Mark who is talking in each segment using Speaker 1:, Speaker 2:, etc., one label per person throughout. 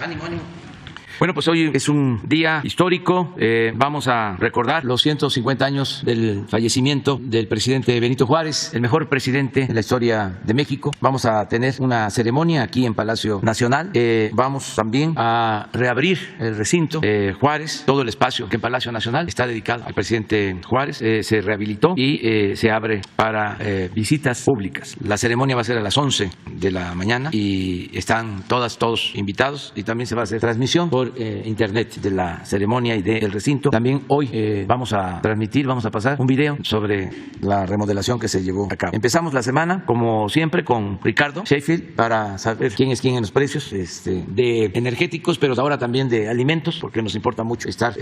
Speaker 1: Ánimo, ánimo. Bueno, pues hoy es un día histórico. Vamos a recordar los 150 años del fallecimiento del presidente Benito Juárez, el mejor presidente de la historia de México. Vamos a tener una ceremonia aquí en Palacio Nacional. Vamos también a reabrir el recinto Juárez. Todo el espacio que en Palacio Nacional está dedicado al presidente Juárez. Se rehabilitó y se abre para visitas públicas. La ceremonia va a ser a las 11 de la mañana y están todos invitados, y también se va a hacer transmisión por internet de la ceremonia y del recinto. También hoy vamos a pasar un video sobre la remodelación que se llevó a cabo. Empezamos la semana, como siempre, con Ricardo Sheffield para saber quién es quién en los precios de energéticos, pero ahora también de alimentos, porque nos importa mucho estar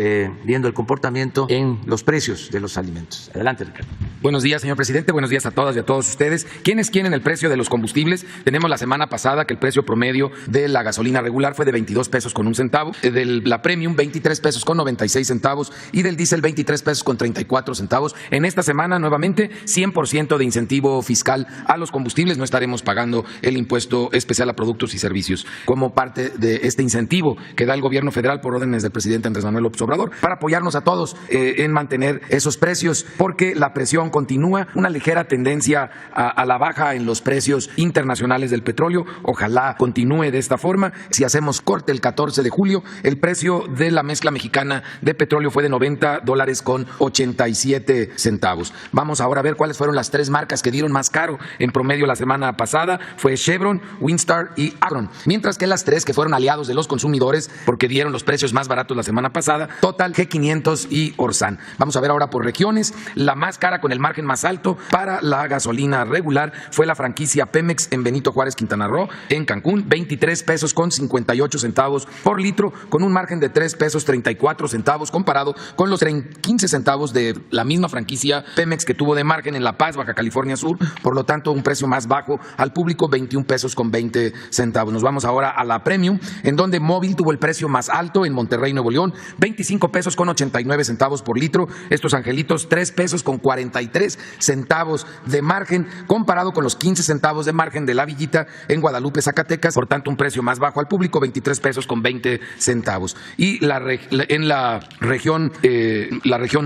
Speaker 1: viendo el comportamiento en los precios de los alimentos. Adelante, Ricardo.
Speaker 2: Buenos días, señor presidente. Buenos días a todas y a todos ustedes. ¿Quién es quién en el precio de los combustibles? Tenemos la semana pasada que el precio promedio de la gasolina regular fue de 22 pesos con un centavo, de la premium 23 pesos con 96 centavos y del diésel 23 pesos con 34 centavos. En esta semana, nuevamente, 100% de incentivo fiscal a los combustibles. No estaremos pagando el impuesto especial a productos y servicios como parte de este incentivo que da el gobierno federal por órdenes del presidente Andrés Manuel López Obrador para apoyarnos a todos en mantener esos precios, porque la presión continúa, una ligera tendencia a la baja en los precios internacionales del petróleo. Ojalá continúe de esta forma. Si hacemos corte el 14 de julio, el precio de la mezcla mexicana de petróleo fue de $90 con 87 centavos. Vamos ahora a ver cuáles fueron las tres marcas que dieron más caro en promedio la semana pasada. Fue Chevron, Winstar y Acron. Mientras que las tres que fueron aliados de los consumidores porque dieron los precios más baratos la semana pasada, Total, G500 y Orsan. Vamos a ver ahora por regiones. La más cara con el margen más alto para la gasolina regular fue la franquicia Pemex en Benito Juárez, Quintana Roo, en Cancún, 23 pesos con 58 centavos por litro, con un margen de 3 pesos 34 centavos comparado con los 15 centavos de la misma franquicia Pemex que tuvo de margen en La Paz, Baja California Sur. Por lo tanto, un precio más bajo al público, 21 pesos con 20 centavos. Nos vamos ahora a la Premium, en donde Móvil tuvo el precio más alto en Monterrey, Nuevo León, 25 pesos con 89 centavos por litro. Estos angelitos, 3 pesos con 43 centavos de margen, comparado con los 15 centavos de margen de La Villita en Guadalupe, Zacatecas. Por tanto, un precio más bajo al público, 23 pesos con 20 centavos. Y en la región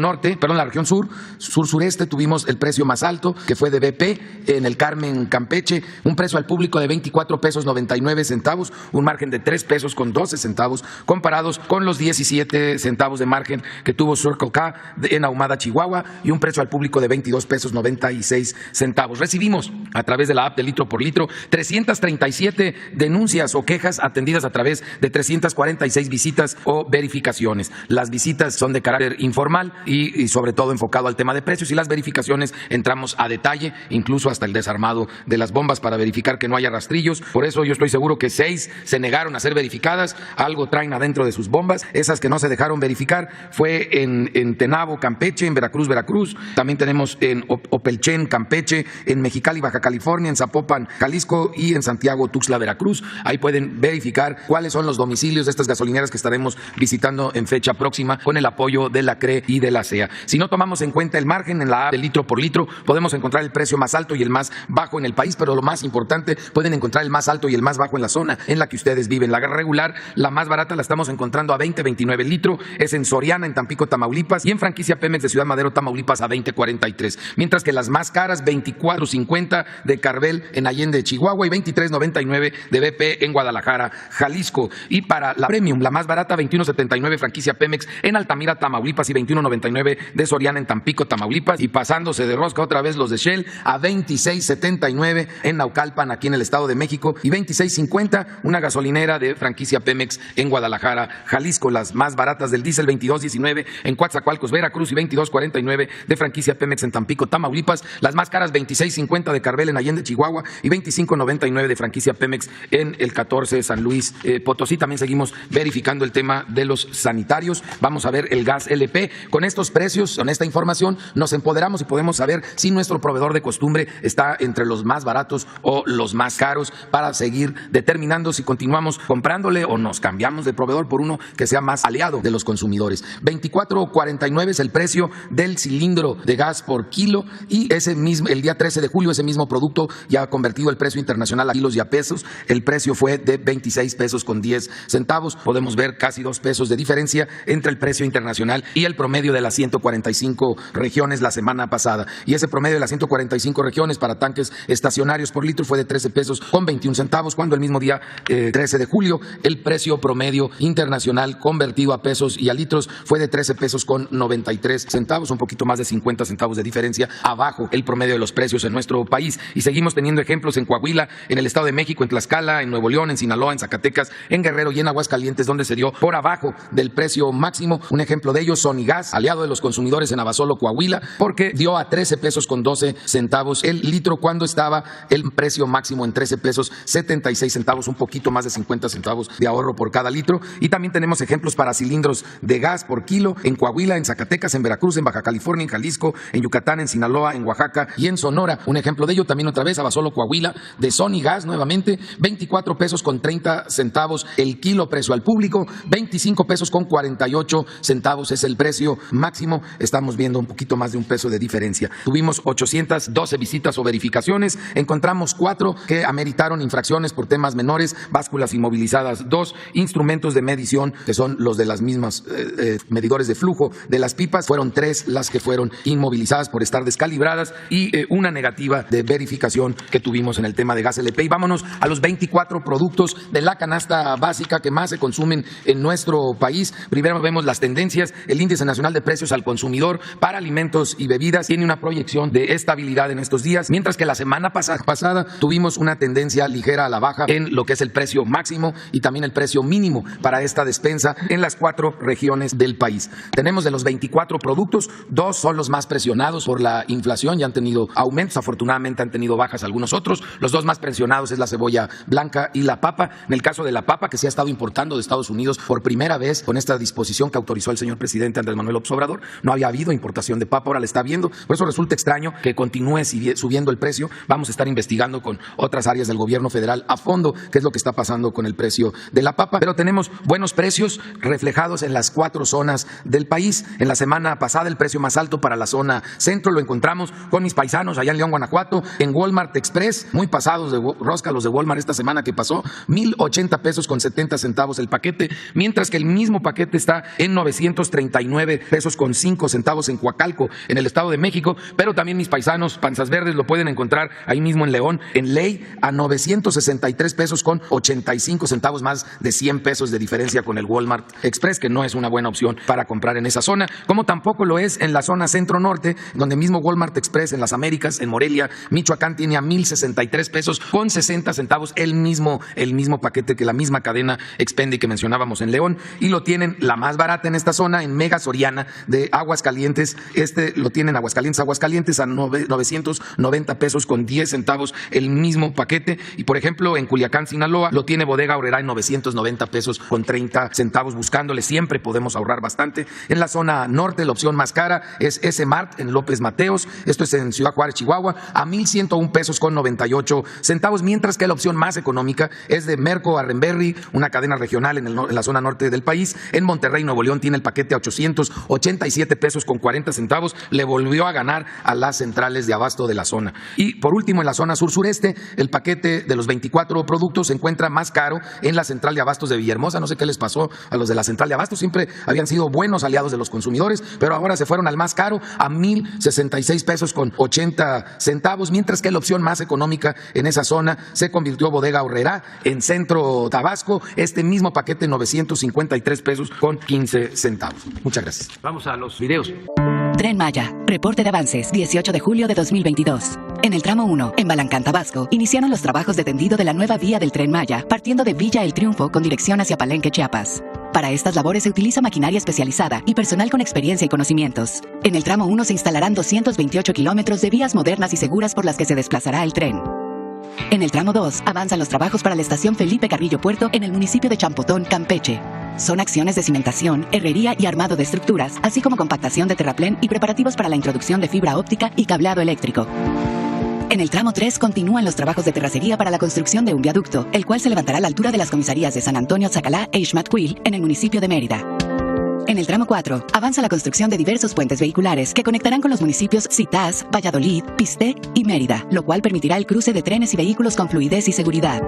Speaker 2: norte, perdón, la región sur-sureste, tuvimos el precio más alto, que fue de BP en el Carmen, Campeche, un precio al público de 24 pesos 99 centavos, un margen de 3 pesos con 12 centavos, comparados con los 17 centavos de margen que tuvo Circle K en Ahumada, Chihuahua, y un precio al público de 22 pesos 96 centavos. Recibimos a través de la app de Litro por Litro 337 denuncias o quejas atendidas a través de 346 visitas o verificaciones. Las visitas son de carácter informal y sobre todo enfocado al tema de precios, y las verificaciones entramos a detalle, incluso hasta el desarmado de las bombas para verificar que no haya rastrillos. Por eso yo estoy seguro que 6 se negaron a ser verificadas, algo traen adentro de sus bombas. Esas que no se dejaron verificar fue en Tenabo, Campeche, en Veracruz, también tenemos en Opelchen, Campeche, en Mexicali, Baja California, en Zapopan, Jalisco, y en Santiago, Tuxtla, Veracruz. Ahí pueden verificar cuáles son los domicilios de estas gasolineras que estaremos visitando en fecha próxima con el apoyo de la CRE y de la CEA. Si no tomamos en cuenta el margen en la app de Litro por Litro, podemos encontrar el precio más alto y el más bajo en el país, pero lo más importante, pueden encontrar el más alto y el más bajo en la zona en la que ustedes viven. La regular, la más barata, la estamos encontrando a 20.29 el litro, es en Soriana, en Tampico, Tamaulipas, y en franquicia Pemex de Ciudad Madero, Tamaulipas, a 20.43, mientras que las más caras, 24.50 de Carvel en Allende, Chihuahua, y 23.99 de BP en Guadalajara, Jalisco. Y para la Premium, la más barata, 21.79 franquicia Pemex en Altamira, Tamaulipas, y 21.99 de Soriana en Tampico, Tamaulipas, y pasándose de rosca otra vez los de Shell a 26.79 en Naucalpan, aquí en el Estado de México, y 26.50 una gasolinera de franquicia Pemex en Guadalajara, Jalisco. Las más baratas del diésel, 22.19 en Coatzacoalcos, Veracruz, y 22.49 de franquicia Pemex en Tampico, Tamaulipas. Las más caras, 26.50 de Carvel en Allende, Chihuahua, y 25.99 de franquicia Pemex en el 14 San Luis Potosí. También seguimos verificando el tema de los sanitarios. Vamos a ver el gas LP. Con estos precios, con esta información, nos empoderamos y podemos saber si nuestro proveedor de costumbre está entre los más baratos o los más caros, para seguir determinando si continuamos comprándole o nos cambiamos de proveedor por uno que sea más aliado de los consumidores. 24.49 es el precio del cilindro de gas por kilo, y el día 13 de julio ese mismo producto ya ha convertido el precio internacional a kilos y a pesos. El precio fue de 26 pesos con 10 centavos. Podemos ver casi 2 pesos de diferencia entre el precio internacional y el promedio de las 145 regiones la semana pasada. Y ese promedio de las 145 regiones para tanques estacionarios por litro fue de 13 pesos con 21 centavos, cuando el mismo día 13 de julio el precio promedio internacional convertido a pesos y a litros fue de 13 pesos con 93 centavos, un poquito más de 50 centavos de diferencia abajo el promedio de los precios en nuestro país. Y seguimos teniendo ejemplos en Coahuila, en el Estado de México, en Tlaxcala, en Nuevo León, en Sinaloa, en Zacatecas, en Guerrero y en Aguascalientes, donde se dio por abajo del precio máximo. Un ejemplo de ello, Sonigas, aliado de los consumidores en Abasolo, Coahuila, porque dio a 13 pesos con 12 centavos el litro cuando estaba el precio máximo en 13 pesos 76 centavos, un poquito más de 50 centavos de ahorro por cada litro. Y también tenemos ejemplos para cilindros de gas por kilo en Coahuila, en Zacatecas, en Veracruz, en Baja California, en Jalisco, en Yucatán, en Sinaloa, en Oaxaca y en Sonora. Un ejemplo de ello también otra vez, Abasolo, Coahuila, de Sonigas nuevamente, 24 pesos con 30 centavos el kilo precio al público, 25 pesos con 48 centavos es el precio máximo. Estamos viendo un poquito más de un peso de diferencia. Tuvimos 812 visitas o verificaciones, encontramos 4 que ameritaron infracciones por temas menores, básculas inmovilizadas 2, instrumentos de medición que son los de las mismas medidores de flujo de las pipas, fueron 3 las que fueron inmovilizadas por estar descalibradas, y una negativa de verificación que tuvimos en el tema de gas LP. Y vámonos a los 24 productos de la canasta básica que más se consumen en nuestro país. Primero vemos las tendencias. El índice nacional de precios al consumidor para alimentos y bebidas tiene una proyección de estabilidad en estos días, mientras que la semana pasada tuvimos una tendencia ligera a la baja en lo que es el precio máximo y también el precio mínimo para esta despensa en las 4 regiones del país. Tenemos de los 24 productos, 2 son los más presionados por la inflación, ya han tenido aumentos, afortunadamente han tenido bajas algunos otros. Los 2 más presionados es la cebolla blanca y la papa. En el caso de la papa, que se ha estado importando de Estados Unidos por primera vez con esta disposición que autorizó el señor presidente Andrés Manuel López Obrador, no había habido importación de papa, ahora la está habiendo. Por eso resulta extraño que continúe subiendo el precio. Vamos a estar investigando con otras áreas del gobierno federal a fondo qué es lo que está pasando con el precio de la papa, pero tenemos buenos precios reflejados en las 4 zonas del país. En la semana pasada el precio más alto para la zona centro lo encontramos con mis paisanos allá en León, Guanajuato, en Walmart Express, muy pasados de rosca los de Walmart esta semana que pasó, 1,080 pesos con 70 centavos el paquete, mientras que el mismo paquete está en 939 pesos con 5 centavos en Coacalco, en el Estado de México. Pero también mis paisanos panzas verdes lo pueden encontrar ahí mismo en León, en Ley, a 963 pesos con 85 centavos, más de 100 pesos de diferencia con el Walmart Express, que no es una buena opción para comprar en esa zona, como tampoco lo es en la zona centro-norte, donde mismo Walmart Express en las Américas, en Morelia, Michoacán, tiene a 1,063 pesos con 60 centavos el mismo paquete que la misma cadena Expendi que mencionábamos en León, y lo tienen la más barata en esta zona en Mega Soriana de Aguascalientes. Lo tienen Aguascalientes a 990 pesos con 10 centavos el mismo paquete. Y por ejemplo en Culiacán, Sinaloa, lo tiene Bodega Aurrerá en 990 pesos con 30 centavos. Buscándole siempre podemos ahorrar bastante. En la zona norte la opción más cara es S-Mart en López Mateos, esto es en Ciudad Juárez, Chihuahua, a 1,101 pesos con 98 centavos, mientras que la opción más económica es de Merco Arrenberry, una cadena regional en la zona norte del país. En Monterrey, Nuevo León, tiene el paquete a 887 pesos con 40 centavos, le volvió a ganar a las centrales de abasto de la zona. Y por último, en la zona sur-sureste, el paquete de los 24 productos se encuentra más caro en la central de abastos de Villahermosa. No sé qué les pasó a los de la central de abastos, siempre habían sido buenos aliados de los consumidores, pero ahora se fueron al más caro, a 1,066 pesos con 80 centavos, mientras que la opción más económica en esa zona se convirtió Bodega Aurrerá en Centro Tabasco, este mismo paquete 953 pesos con 15 centavos. Muchas gracias.
Speaker 1: Vamos a los videos.
Speaker 3: Tren Maya, reporte de avances, 18 de julio de 2022. En el tramo 1, en Balancán, Tabasco, iniciaron los trabajos de tendido de la nueva vía del Tren Maya, partiendo de Villa El Triunfo con dirección hacia Palenque, Chiapas. Para estas labores se utiliza maquinaria especializada y personal con experiencia y conocimientos. En el tramo 1 se instalarán 228 kilómetros de vías modernas y seguras por las que se desplazará el tren. En el tramo 2, avanzan los trabajos para la estación Felipe Carrillo Puerto en el municipio de Champotón, Campeche. Son acciones de cimentación, herrería y armado de estructuras, así como compactación de terraplén y preparativos para la introducción de fibra óptica y cableado eléctrico. En el tramo 3 continúan los trabajos de terracería para la construcción de un viaducto, el cual se levantará a la altura de las comisarías de San Antonio, Zacalá e Ixmatquil, en el municipio de Mérida. En el tramo 4, avanza la construcción de diversos puentes vehiculares que conectarán con los municipios Zitas, Valladolid, Pisté y Mérida, lo cual permitirá el cruce de trenes y vehículos con fluidez y seguridad.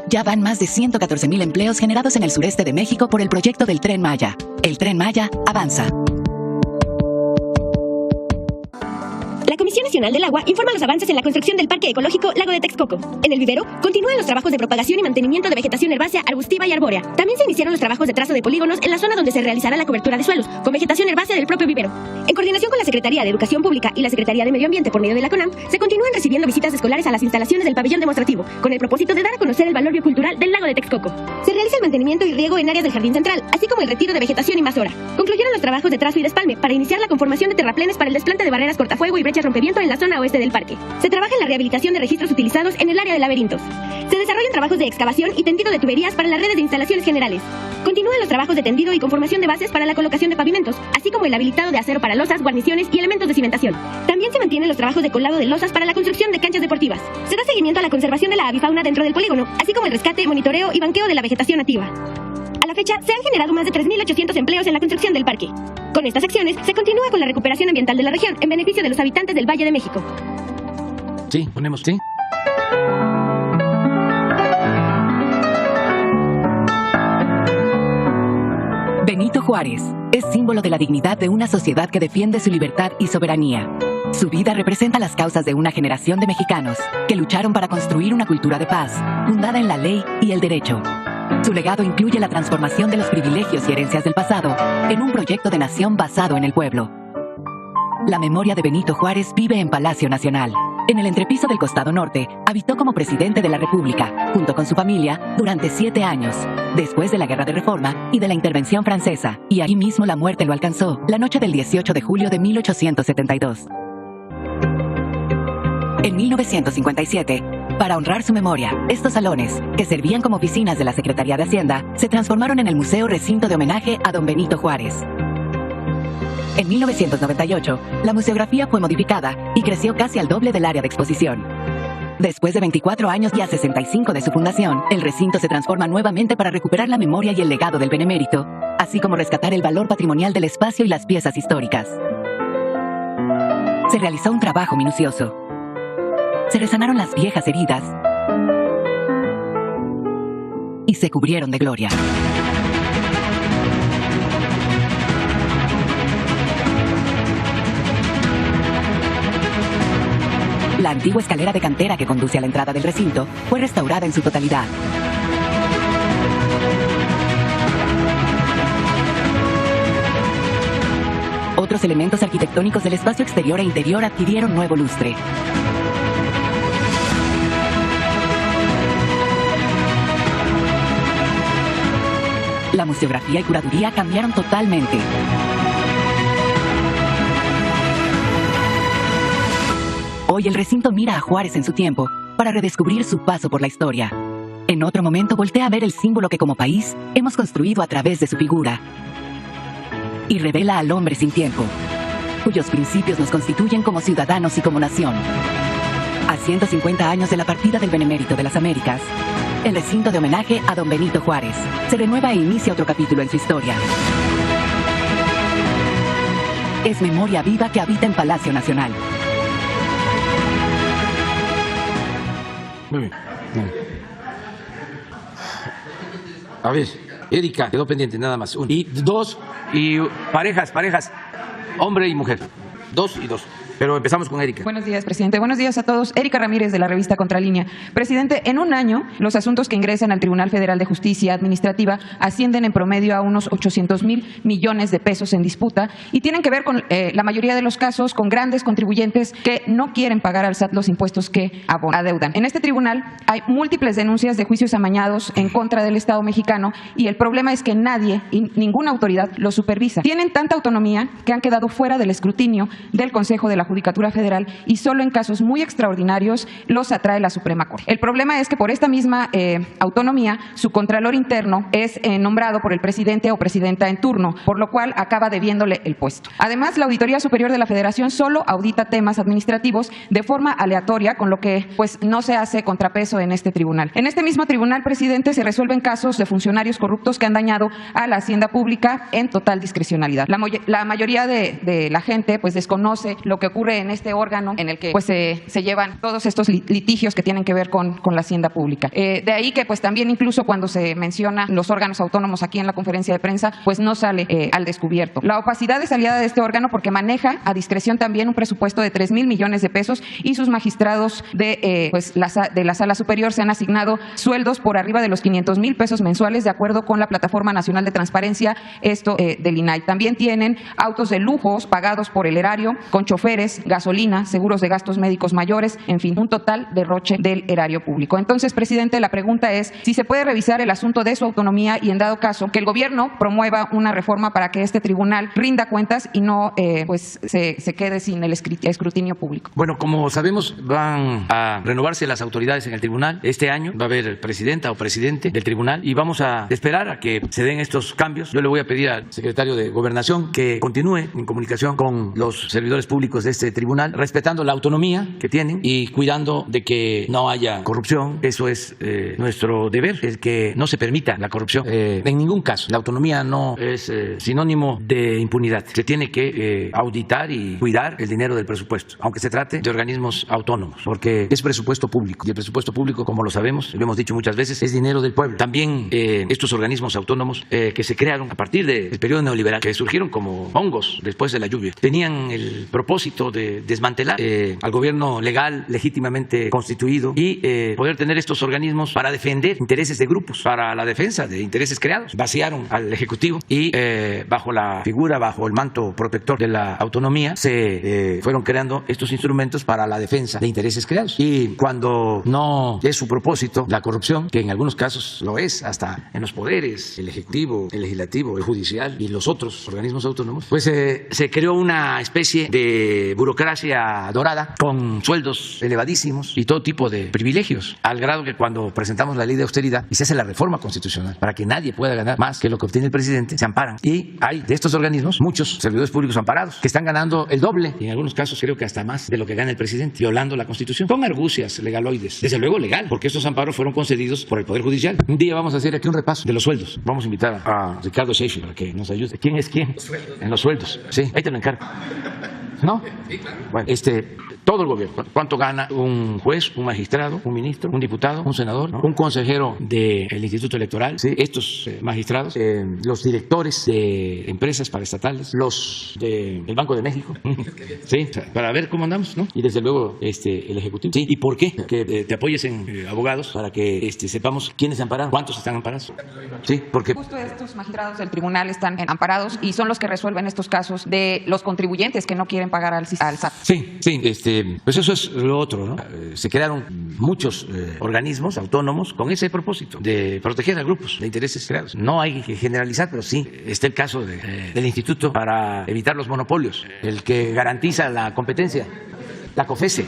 Speaker 3: Ya van más de 114,000 empleos generados en el sureste de México por el proyecto del Tren Maya. El Tren Maya avanza.
Speaker 4: La Comisión Nacional del Agua informa los avances en la construcción del Parque Ecológico Lago de Texcoco. En el vivero, continúan los trabajos de propagación y mantenimiento de vegetación herbácea, arbustiva y arbórea. También se iniciaron los trabajos de trazo de polígonos en la zona donde se realizará la cobertura de suelos, con vegetación herbácea del propio vivero. En coordinación con la Secretaría de Educación Pública y la Secretaría de Medio Ambiente por medio de la CONAM, se continúan recibiendo visitas escolares a las instalaciones del pabellón demostrativo, con el propósito de dar a conocer el valor biocultural del Lago de Texcoco. Se realiza el mantenimiento y riego en áreas del jardín central, así como el retiro de vegetación invasora. Concluyeron los trabajos de trazo y despalme para iniciar la conformación de terraplenes para el desplante de barreras cortafuego y brechas rompeviento en la zona oeste del parque. Se trabaja en la rehabilitación de registros utilizados en el área de laberintos. Se desarrollan trabajos de excavación y tendido de tuberías para las redes de instalaciones generales. Continúan los trabajos de tendido y conformación de bases para la colocación de pavimentos, así como el habilitado de acero para losas, guarniciones y elementos de cimentación. También se mantienen los trabajos de colado de losas para la construcción de canchas deportivas. Se da seguimiento a la conservación de la avifauna dentro del polígono, así como el rescate, monitoreo y banqueo de la vegetación nativa. A la fecha, se han generado más de 3.800 empleos en la construcción del parque. Con estas acciones, se continúa con la recuperación ambiental de la región en beneficio de los habitantes del Valle de México.
Speaker 1: Sí, ponemos, sí.
Speaker 3: Benito Juárez es símbolo de la dignidad de una sociedad que defiende su libertad y soberanía. Su vida representa las causas de una generación de mexicanos que lucharon para construir una cultura de paz, fundada en la ley y el derecho. Su legado incluye la transformación de los privilegios y herencias del pasado en un proyecto de nación basado en el pueblo. La memoria de Benito Juárez vive en Palacio Nacional. En el entrepiso del costado norte, habitó como presidente de la República, junto con su familia, durante 7 años, después de la Guerra de Reforma y de la intervención francesa, y ahí mismo la muerte lo alcanzó, la noche del 18 de julio de 1872. En 1957, para honrar su memoria, estos salones, que servían como oficinas de la Secretaría de Hacienda, se transformaron en el Museo Recinto de Homenaje a don Benito Juárez. En 1998, la museografía fue modificada y creció casi al doble del área de exposición. Después de 24 años y a 65 de su fundación, el recinto se transforma nuevamente para recuperar la memoria y el legado del benemérito, así como rescatar el valor patrimonial del espacio y las piezas históricas. Se realizó un trabajo minucioso. Se resanaron las viejas heridas y se cubrieron de gloria. La antigua escalera de cantera que conduce a la entrada del recinto fue restaurada en su totalidad. Otros elementos arquitectónicos del espacio exterior e interior adquirieron nuevo lustre. La museografía y curaduría cambiaron totalmente. Hoy el recinto mira a Juárez en su tiempo para redescubrir su paso por la historia. En otro momento voltea a ver el símbolo que como país hemos construido a través de su figura. Y revela al hombre sin tiempo, cuyos principios nos constituyen como ciudadanos y como nación. A 150 años de la partida del Benemérito de las Américas, el recinto de homenaje a don Benito Juárez se renueva e inicia otro capítulo en su historia. Es memoria viva que habita en Palacio Nacional.
Speaker 1: Muy bien. A ver, Erika, quedó pendiente nada más. Y 2, y parejas, hombre y mujer. 2 y 2. Pero empezamos con Erika.
Speaker 5: Buenos días, presidente. Buenos días a todos. Erika Ramírez, de la revista Contralínea. Presidente, en un año, los asuntos que ingresan al Tribunal Federal de Justicia Administrativa ascienden en promedio a unos 800,000 millones de pesos en disputa y tienen que ver con la mayoría de los casos con grandes contribuyentes que no quieren pagar al SAT los impuestos que adeudan. En este tribunal hay múltiples denuncias de juicios amañados en contra del Estado mexicano y el problema es que nadie y ninguna autoridad los supervisa. Tienen tanta autonomía que han quedado fuera del escrutinio del Consejo de la Judicatura Federal y solo en casos muy extraordinarios los atrae la Suprema Corte. El problema es que por esta misma autonomía, su contralor interno es nombrado por el presidente o presidenta en turno, por lo cual acaba debiéndole el puesto. Además, la Auditoría Superior de la Federación solo audita temas administrativos de forma aleatoria, con lo que pues no se hace contrapeso en este tribunal. En este mismo tribunal, presidente, se resuelven casos de funcionarios corruptos que han dañado a la hacienda pública en total discrecionalidad. La mayoría de la gente pues desconoce lo que ocurre en este órgano en el que pues se llevan todos estos litigios que tienen que ver con la hacienda pública. De ahí que pues también incluso cuando se menciona los órganos autónomos aquí en la conferencia de prensa, pues no sale al descubierto. La opacidad es aliada de este órgano porque maneja a discreción también un presupuesto de 3,000 millones de pesos y sus magistrados de la Sala Superior se han asignado sueldos por arriba de los 500,000 pesos mensuales de acuerdo con la Plataforma Nacional de Transparencia, del INAI. También tienen autos de lujos pagados por el erario, con choferes, gasolina, seguros de gastos médicos mayores, en fin, un total derroche del erario público. Entonces, presidente, la pregunta es si se puede revisar el asunto de su autonomía y, en dado caso, que el gobierno promueva una reforma para que este tribunal rinda cuentas y no se quede sin el escrutinio público.
Speaker 1: Bueno, como sabemos, van a renovarse las autoridades en el tribunal. Este año va a haber presidenta o presidente del tribunal y vamos a esperar a que se den estos cambios. Yo le voy a pedir al secretario de Gobernación que continúe en comunicación con los servidores públicos de este tribunal, respetando la autonomía que tienen y cuidando de que no haya corrupción. Eso es nuestro deber, el que no se permita la corrupción. En ningún caso, la autonomía no es sinónimo de impunidad. Se tiene que auditar y cuidar el dinero del presupuesto, aunque se trate de organismos autónomos, porque es presupuesto público y el presupuesto público, como lo sabemos, lo hemos dicho muchas veces, es dinero del pueblo. También estos organismos autónomos que se crearon a partir del periodo neoliberal, que surgieron como hongos después de la lluvia, tenían el propósito de desmantelar al gobierno legal, legítimamente constituido y poder tener estos organismos para defender intereses de grupos, para la defensa de intereses creados. Vaciaron al Ejecutivo y bajo la figura, bajo el manto protector de la autonomía, se fueron creando estos instrumentos para la defensa de intereses creados. Y cuando no es su propósito la corrupción, que en algunos casos lo es, hasta en los poderes, el Ejecutivo, el Legislativo, el Judicial y los otros organismos autónomos, pues se creó una especie de burocracia dorada con sueldos elevadísimos y todo tipo de privilegios, al grado que cuando presentamos la ley de austeridad y se hace la reforma constitucional para que nadie pueda ganar más que lo que obtiene el presidente, se amparan. Y hay de estos organismos muchos servidores públicos amparados que están ganando el doble y en algunos casos creo que hasta más de lo que gana el presidente, violando la Constitución con argucias legaloides. Desde luego legal, porque estos amparos fueron concedidos por el Poder Judicial. Un día vamos a hacer aquí un repaso de los sueldos. Vamos a invitar a Ricardo Sheffield para que nos ayude. ¿Quién es quién? En los sueldos. Sí, ahí te lo encargo. ¿No? Bueno, todo el gobierno. ¿Cuánto gana un juez, un magistrado, un ministro, un diputado, un senador, ¿no? Un consejero del Instituto Electoral? ¿Sí? Estos magistrados, los directores de empresas paraestatales, los del Banco de México, ¿sí? Para ver cómo andamos, ¿no? Y desde luego el Ejecutivo. ¿Sí? ¿Y por qué? Que te apoyes en abogados para que sepamos quiénes ampararon, cuántos están amparados. Sí, porque
Speaker 5: justo estos magistrados del tribunal están amparados y son los que resuelven estos casos de los contribuyentes que no quieren pagar al SAT.
Speaker 1: Sí, pues eso es lo otro, ¿no? Se crearon muchos organismos autónomos con ese propósito de proteger a grupos de intereses creados. No hay que generalizar, pero sí está el caso del Instituto para evitar los monopolios, el que garantiza la competencia. La COFECE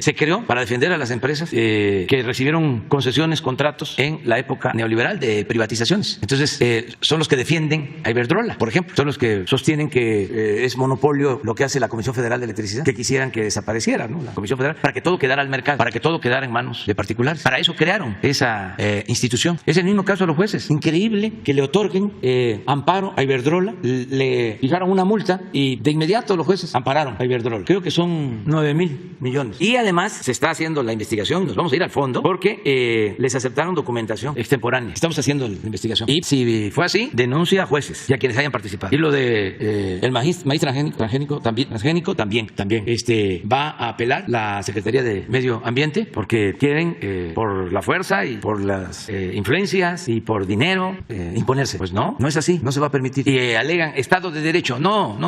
Speaker 1: se creó para defender a las empresas que recibieron concesiones, contratos en la época neoliberal de privatizaciones. Entonces, son los que defienden a Iberdrola, por ejemplo. Son los que sostienen que es monopolio lo que hace la Comisión Federal de Electricidad, que quisieran que desapareciera, ¿no? La Comisión Federal, para que todo quedara al mercado, para que todo quedara en manos de particulares. Para eso crearon esa institución. Es el mismo caso de los jueces. Increíble que le otorguen amparo a Iberdrola, le fijaron una multa y de inmediato los jueces ampararon a Iberdrola. Creo que son 9,000 millones. Y además se está haciendo la investigación, nos vamos a ir al fondo, porque les aceptaron documentación extemporánea. Estamos haciendo la investigación. Y si fue así, denuncia a jueces y a quienes hayan participado. Y lo de el maíz transgénico también va a apelar la Secretaría de Medio Ambiente porque quieren por la fuerza y por las influencias y por dinero imponerse. Pues no es así, no se va a permitir. Y alegan Estado de Derecho. No.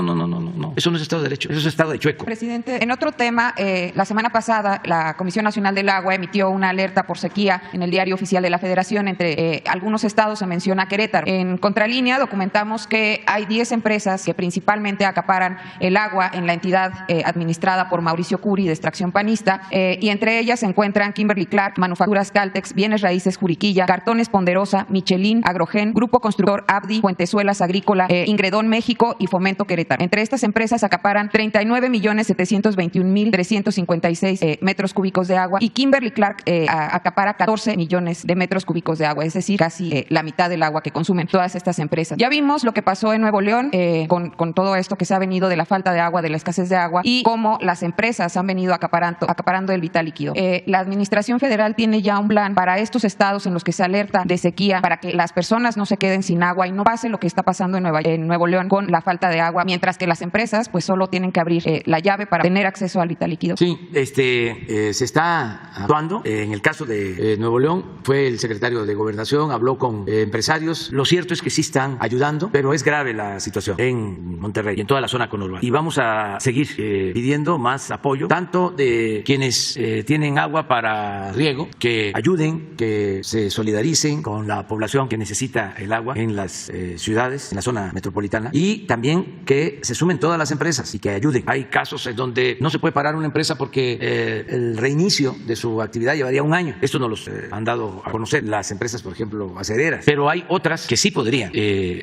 Speaker 1: Eso no es Estado de Derecho, eso es Estado de chueco.
Speaker 5: Presidente, en otro tema tema, la semana pasada la Comisión Nacional del Agua emitió una alerta por sequía en el Diario Oficial de la Federación. Entre algunos estados se menciona Querétaro. En Contralínea documentamos que hay 10 empresas que principalmente acaparan el agua en la entidad administrada por Mauricio Curi, de extracción panista, y entre ellas se encuentran Kimberly-Clark, Manufacturas Caltex, Bienes Raíces Juriquilla, Cartones Ponderosa, Michelin, Agrogen, Grupo Constructor Abdi, Fuentezuelas Agrícola, Ingredón México y Fomento Querétaro. Entre estas empresas acaparan 39.721.356 metros cúbicos de agua, y Kimberly-Clark acapara 14 millones de metros cúbicos de agua, es decir, casi la mitad del agua que consumen todas estas empresas. Ya vimos lo que pasó en Nuevo León con todo esto que se ha venido de la falta de agua, de la escasez de agua, y cómo las empresas han venido acaparando el vital líquido. La Administración Federal tiene ya un plan para estos estados en los que se alerta de sequía, para que las personas no se queden sin agua y no pase lo que está pasando en Nuevo León con la falta de agua, mientras que las empresas pues solo tienen que abrir la llave para tener acceso al vital líquido.
Speaker 1: Sí, se está actuando. En el caso de Nuevo León, fue el secretario de Gobernación, habló con empresarios. Lo cierto es que sí están ayudando, pero es grave la situación en Monterrey y en toda la zona conurbana. Y vamos a seguir pidiendo más apoyo, tanto de quienes tienen agua para riego, que ayuden, que se solidaricen con la población que necesita el agua en las ciudades, en la zona metropolitana, y también que se sumen todas las empresas y que ayuden. Hay casos en donde no se puede parar una empresa porque el reinicio de su actividad llevaría un año. Esto nos los han dado a conocer las empresas, por ejemplo, acereras, pero hay otras que sí podrían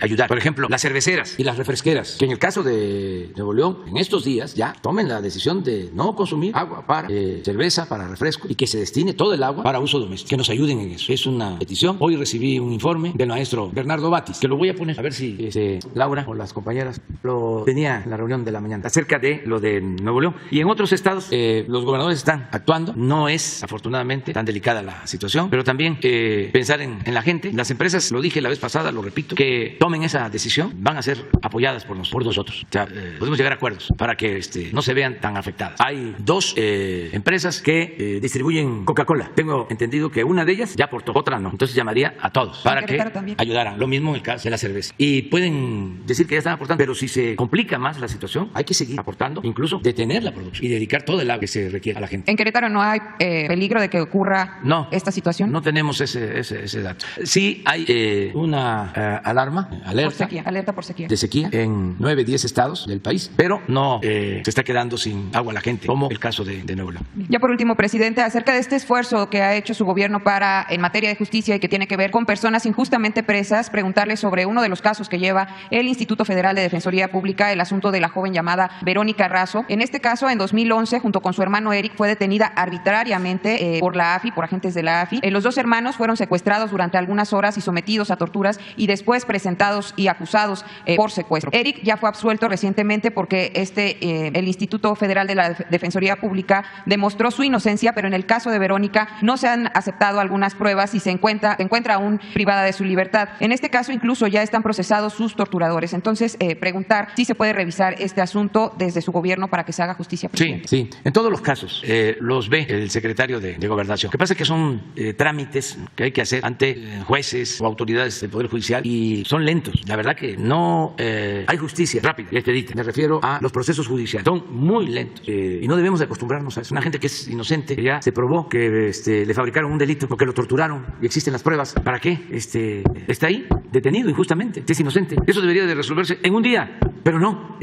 Speaker 1: ayudar. Por ejemplo, las cerveceras y las refresqueras, que en el caso de Nuevo León, en estos días ya tomen la decisión de no consumir agua para cerveza, para refresco, y que se destine todo el agua para uso doméstico. Que nos ayuden en eso. Es una petición. Hoy recibí un informe del maestro Bernardo Batis, que lo voy a poner a ver si Laura o las compañeras lo tenía en la reunión de la mañana, acerca de lo de Nuevo León. Y en otros estados los gobernadores están actuando. No es, afortunadamente, tan delicada la situación, pero también pensar en la gente. Las empresas, lo dije la vez pasada, lo repito, que tomen esa decisión, van a ser apoyadas por nosotros. O sea, podemos llegar a acuerdos para que no se vean tan afectadas. Hay 2 empresas que distribuyen Coca-Cola. Tengo entendido que una de ellas ya aportó, otra no. Entonces llamaría a todos para que ayudaran. Lo mismo en el caso de la cerveza. Y pueden decir que ya están aportando, pero si se complica más la situación, hay que seguir aportando, incluso detener la producción y dedicar todo el agua que se requiere a la gente.
Speaker 5: ¿En Querétaro no hay peligro de que ocurra esta situación?
Speaker 1: No tenemos ese dato. Sí hay una
Speaker 5: alerta por sequía
Speaker 1: de sequía en 9, 10 estados del país, pero no se está quedando sin agua la gente, como el caso de Nuevo León.
Speaker 5: Ya por último, presidente, acerca de este esfuerzo que ha hecho su gobierno en materia de justicia y que tiene que ver con personas injustamente presas, preguntarle sobre uno de los casos que lleva el Instituto Federal de Defensoría Pública, el asunto de la joven llamada Verónica Razo. En este caso, en 2011, junto con su hermano Eric, fue detenida arbitrariamente por la AFI, por agentes de la AFI. Los 2 hermanos fueron secuestrados durante algunas horas y sometidos a torturas y después presentados y acusados por secuestro. Eric ya fue absuelto recientemente porque el Instituto Federal de la Defensoría Pública demostró su inocencia, pero en el caso de Verónica no se han aceptado algunas pruebas y se encuentra aún privada de su libertad. En este caso incluso ya están procesados sus torturadores. Entonces, preguntar si se puede revisar este asunto desde su gobierno para que se haga justicia.
Speaker 1: Sí. En todos los casos los ve el secretario de Gobernación. Lo que pasa es que son trámites que hay que hacer ante jueces o autoridades del Poder Judicial y son lentos. La verdad que no hay justicia rápida y expedita. Me refiero a los procesos judiciales. Son muy lentos y no debemos de acostumbrarnos a eso. Una gente que es inocente, que ya se probó que le fabricaron un delito porque lo torturaron y existen las pruebas. ¿Para qué? Está ahí detenido injustamente. Es inocente. Eso debería de resolverse en un día. Pero no,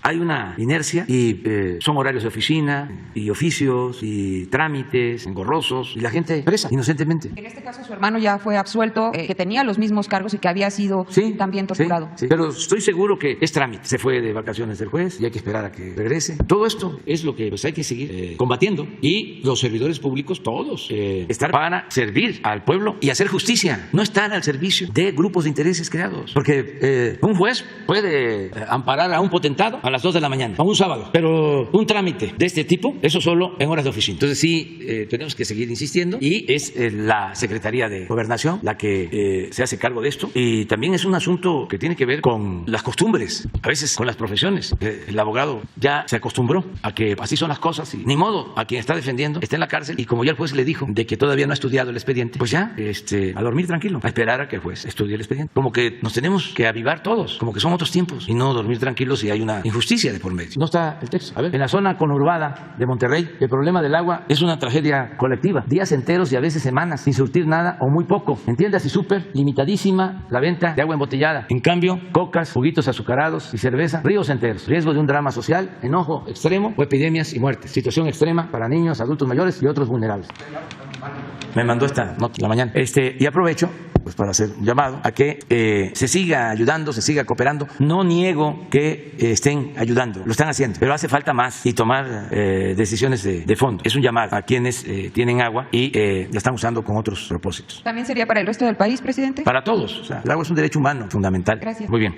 Speaker 1: hay una inercia y son horarios de oficina y oficios y trámites engorrosos y la gente presa inocentemente.
Speaker 5: En este caso su hermano ya fue absuelto, que tenía los mismos cargos y que había sido también torturado.
Speaker 1: Sí, pero estoy seguro que es trámite. Se fue de vacaciones del juez y hay que esperar a que regrese. Todo esto es lo que hay que seguir combatiendo, y los servidores públicos todos estar para servir al pueblo y hacer justicia, no estar al servicio de grupos de intereses creados, porque un juez puede amparar a un potentado a las 2 de la mañana, a un sábado, pero un trámite de este tipo, eso solo en horas de oficina. Entonces sí, tenemos que seguir insistiendo, y es la Secretaría de Gobernación la que se hace cargo de esto, y también es un asunto que tiene que ver con las costumbres, a veces con las profesiones. El abogado ya se acostumbró a que así son las cosas y ni modo, a quien está defendiendo está en la cárcel, y como ya el juez le dijo de que todavía no ha estudiado el expediente, pues ya a dormir tranquilo, a esperar a que el juez estudie el expediente. Como que nos tenemos que avivar todos, como que son otros tiempos y no no dormir tranquilos si hay una injusticia de por medio. No está el texto. A ver, en la zona conurbada de Monterrey, el problema del agua es una tragedia colectiva. Días enteros y a veces semanas sin surtir nada o muy poco. En tiendas y súper, limitadísima la venta de agua embotellada. En cambio, cocas, juguitos azucarados y cerveza, ríos enteros. Riesgo de un drama social, enojo extremo o epidemias y muertes. Situación extrema para niños, adultos mayores y otros vulnerables. Me mandó esta nota la mañana. Y aprovecho pues para hacer un llamado a que se siga ayudando, se siga cooperando. No niego que estén ayudando, lo están haciendo, pero hace falta más y tomar decisiones de fondo. Es un llamado a quienes tienen agua y la están usando con otros propósitos.
Speaker 5: ¿También sería para el resto del país, presidente?
Speaker 1: Para todos. O sea, el agua es un derecho humano fundamental.
Speaker 5: Gracias.
Speaker 1: Muy bien.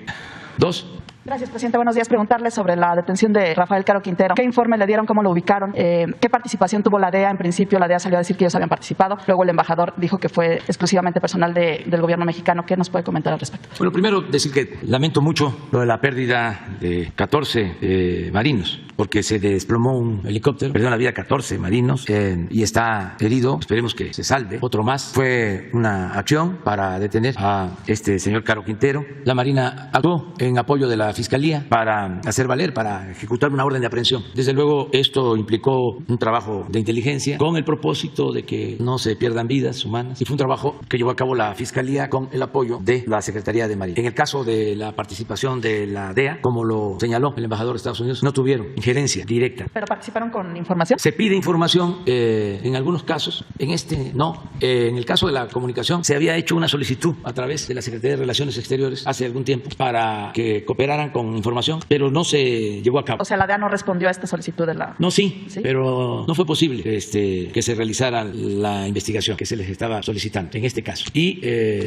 Speaker 1: 2.
Speaker 6: Gracias, presidente. Buenos días. Preguntarle sobre la detención de Rafael Caro Quintero. ¿Qué informe le dieron? ¿Cómo lo ubicaron? ¿Qué participación tuvo la DEA? En principio, la DEA salió a decir que ellos habían participado. Luego el embajador dijo que fue exclusivamente personal del gobierno mexicano. ¿Qué nos puede comentar al respecto?
Speaker 1: Bueno, primero decir que lamento mucho lo de la pérdida de 14 marinos, porque se desplomó un helicóptero, perdió la vida 14 marinos y está herido. Esperemos que se salve. Otro más. Fue una acción para detener a este señor Caro Quintero. La Marina actuó en apoyo de la Fiscalía para hacer valer, para ejecutar una orden de aprehensión. Desde luego, esto implicó un trabajo de inteligencia con el propósito de que no se pierdan vidas humanas y fue un trabajo que llevó a cabo la Fiscalía con el apoyo de la Secretaría de Marina. En el caso de la participación de la DEA, como lo señaló el embajador de Estados Unidos, no tuvieron injerencia directa.
Speaker 6: ¿Pero participaron con información?
Speaker 1: Se pide información en algunos casos, en este no. En el caso de la comunicación se había hecho una solicitud a través de la Secretaría de Relaciones Exteriores hace algún tiempo para que cooperaran con información, pero no se llevó a cabo.
Speaker 6: O sea, la DEA no respondió a esta solicitud de la...
Speaker 1: No, sí, pero no fue posible que se realizara la investigación que se les estaba solicitando en este caso. Y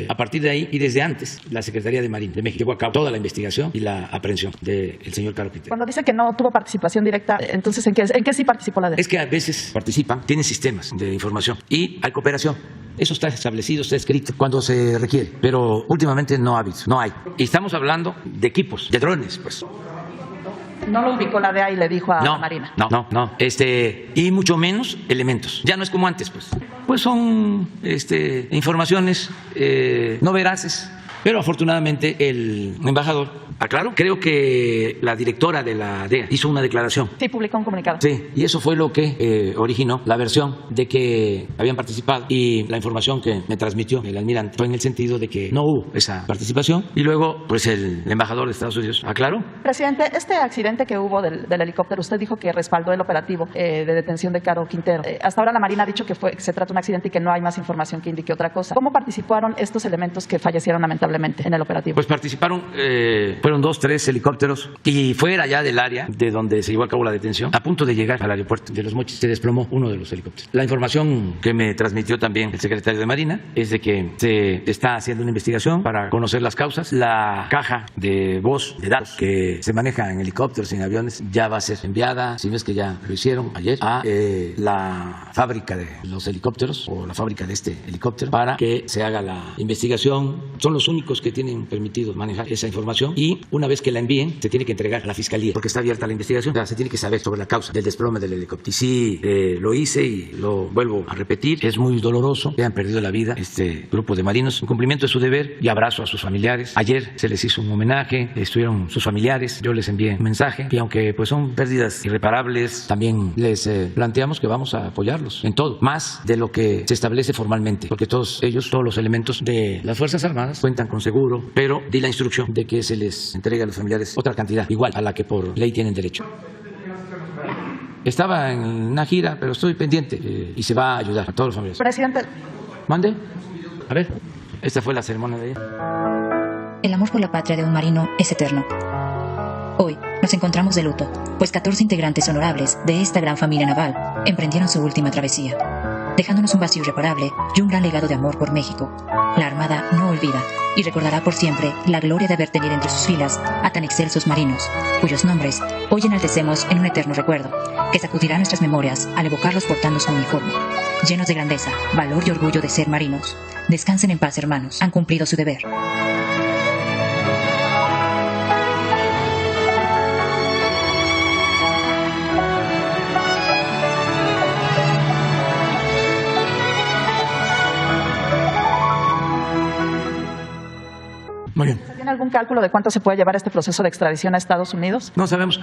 Speaker 1: a partir de ahí, y desde antes, la Secretaría de Marina de México llevó a cabo toda la investigación y la aprehensión del señor Caro Quintero.
Speaker 6: Cuando dice que no tuvo participación directa, entonces ¿en qué sí participó la DEA?
Speaker 1: Es que a veces participan, tienen sistemas de información y hay cooperación. Eso está establecido, está escrito cuando se requiere, pero últimamente no ha habido, no hay. Y estamos hablando de equipos, de drones, pues.
Speaker 6: No lo ubicó la DEA y le dijo a la Marina.
Speaker 1: No. Y mucho menos elementos. Ya no es como antes, pues. Pues son informaciones no veraces. Pero afortunadamente el embajador aclaró. Creo que la directora de la DEA hizo una declaración.
Speaker 6: Sí, publicó un comunicado.
Speaker 1: Sí, y eso fue lo que originó la versión de que habían participado. Y la información que me transmitió el almirante fue en el sentido de que no hubo esa participación. Y luego, pues el embajador de Estados Unidos aclaró.
Speaker 6: Presidente, este accidente que hubo del helicóptero, usted dijo que respaldó el operativo de detención de Caro Quintero. Hasta ahora la Marina ha dicho que se trata de un accidente y que no hay más información que indique otra cosa. ¿Cómo participaron estos elementos que fallecieron lamentablemente en el operativo?
Speaker 1: Pues participaron, fueron 2, 3 helicópteros y fuera ya del área de donde se llevó a cabo la detención, a punto de llegar al aeropuerto de Los Mochis, se desplomó uno de los helicópteros. La información que me transmitió también el secretario de Marina es de que se está haciendo una investigación para conocer las causas. La caja de voz de datos que se maneja en helicópteros y en aviones ya va a ser enviada, si no es que ya lo hicieron ayer, a la fábrica de los helicópteros o la fábrica de este helicóptero para que se haga la investigación. Son los únicos que tienen permitido manejar esa información y una vez que la envíen se tiene que entregar a la Fiscalía porque está abierta la investigación. O sea, se tiene que saber sobre la causa del desplome del helicóptero. Y sí, lo hice y lo vuelvo a repetir. Es muy doloroso que han perdido la vida este grupo de marinos en cumplimiento de su deber y abrazo a sus familiares. Ayer se les hizo un homenaje, estuvieron sus familiares, yo les envié un mensaje y aunque pues son pérdidas irreparables, también les planteamos que vamos a apoyarlos en todo, más de lo que se establece formalmente, porque todos ellos, todos los elementos de las Fuerzas Armadas cuentan con seguro, pero di la instrucción de que se les entregue a los familiares otra cantidad, igual a la que por ley tienen derecho. Estaba en una gira, pero estoy pendiente y se va a ayudar a todos los familiares.
Speaker 6: Presidente.
Speaker 1: ¿Mande? A ver, esta fue la ceremonia de ayer.
Speaker 7: El amor por la patria de un marino es eterno. Hoy nos encontramos de luto, pues 14 integrantes honorables de esta gran familia naval emprendieron su última travesía, dejándonos un vacío irreparable y un gran legado de amor por México. La Armada no olvida y recordará por siempre la gloria de haber tenido entre sus filas a tan excelsos marinos, cuyos nombres hoy enaltecemos en un eterno recuerdo, que sacudirá nuestras memorias al evocarlos portando su uniforme. Llenos de grandeza, valor y orgullo de ser marinos. Descansen en paz, hermanos. Han cumplido su deber.
Speaker 1: Muy bien.
Speaker 6: ¿Tiene algún algún cálculo de cuánto se puede llevar este proceso de extradición a Estados Unidos?
Speaker 1: No sabemos.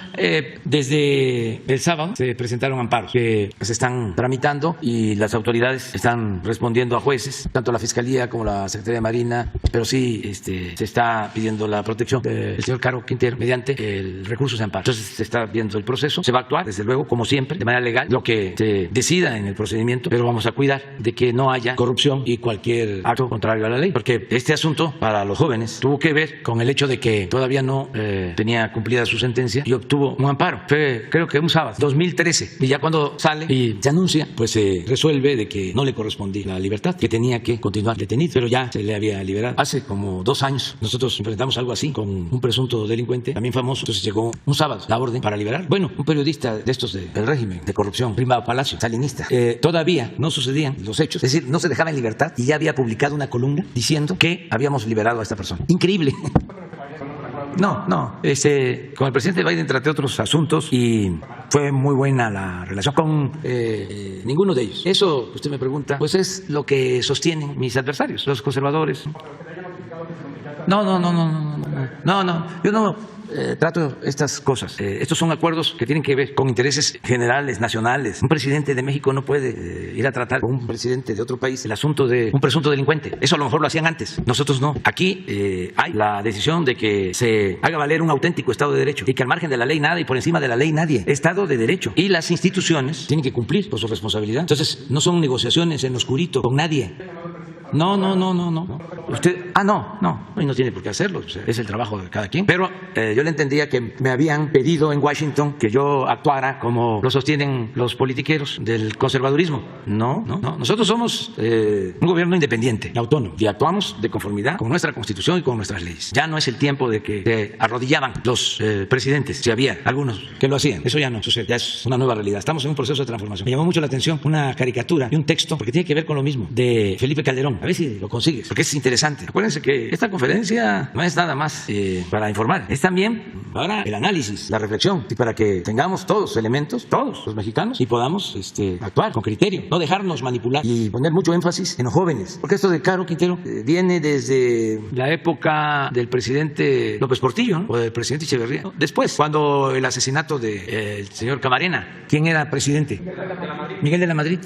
Speaker 1: Desde el sábado se presentaron amparos que se están tramitando y las autoridades están respondiendo a jueces, tanto la Fiscalía como la Secretaría de Marina, pero sí se está pidiendo la protección del señor Caro Quintero mediante el recurso de amparo. Entonces se está viendo el proceso, se va a actuar, desde luego, como siempre, de manera legal, lo que se decida en el procedimiento, pero vamos a cuidar de que no haya corrupción y cualquier acto contrario a la ley, porque este asunto para los jóvenes tuvo que ver con el hecho de que todavía no tenía cumplida su sentencia y obtuvo un amparo. Fue, creo que un sábado, 2013, y ya cuando sale y se anuncia, pues se resuelve de que no le correspondía la libertad, que tenía que continuar detenido, pero ya se le había liberado. Hace como 2 años nosotros enfrentamos algo así con un presunto delincuente, también famoso. Entonces llegó un sábado la orden para liberar. Bueno, un periodista de estos del régimen de corrupción, Prima Palacio, salinista, todavía no sucedían los hechos, es decir, no se dejaba en libertad y ya había publicado una columna diciendo que habíamos liberado a esta persona. Increíble. No, con el presidente Biden traté otros asuntos y fue muy buena la relación con ninguno de ellos. Eso que usted me pregunta, pues es lo que sostienen mis adversarios, los conservadores. No, yo no trato estas cosas. Estos son acuerdos que tienen que ver con intereses generales, nacionales. Un presidente de México no puede ir a tratar con un presidente de otro país el asunto de un presunto delincuente. Eso a lo mejor lo hacían antes, nosotros no. Aquí hay la decisión de que se haga valer un auténtico Estado de Derecho y que al margen de la ley nada y por encima de la ley nadie. Estado de Derecho. Y las instituciones tienen que cumplir con su responsabilidad. Entonces, no son negociaciones en oscurito con nadie. No. Usted, no. Y no tiene por qué hacerlo. O sea, es el trabajo de cada quien. Pero yo le entendía que me habían pedido en Washington que yo actuara como lo sostienen los politiqueros del conservadurismo. No. Nosotros somos un gobierno independiente, autónomo, y actuamos de conformidad con nuestra Constitución y con nuestras leyes. Ya no es el tiempo de que se arrodillaban los presidentes, si había algunos que lo hacían. Eso ya no sucede, ya es una nueva realidad. Estamos en un proceso de transformación. Me llamó mucho la atención una caricatura y un texto, porque tiene que ver con lo mismo, de Felipe Calderón. A ver si lo consigues, porque es interesante. Acuérdense que esta conferencia no es nada más para informar, es también para el análisis, la reflexión, y para que tengamos todos elementos, todos los mexicanos, y podamos actuar con criterio, no dejarnos manipular y poner mucho énfasis en los jóvenes. Porque esto de Caro Quintero viene desde la época del presidente López Portillo, ¿no? O del presidente Echeverría. Después, cuando el asesinato del señor Camarena, ¿quién era presidente? Miguel de la Madrid.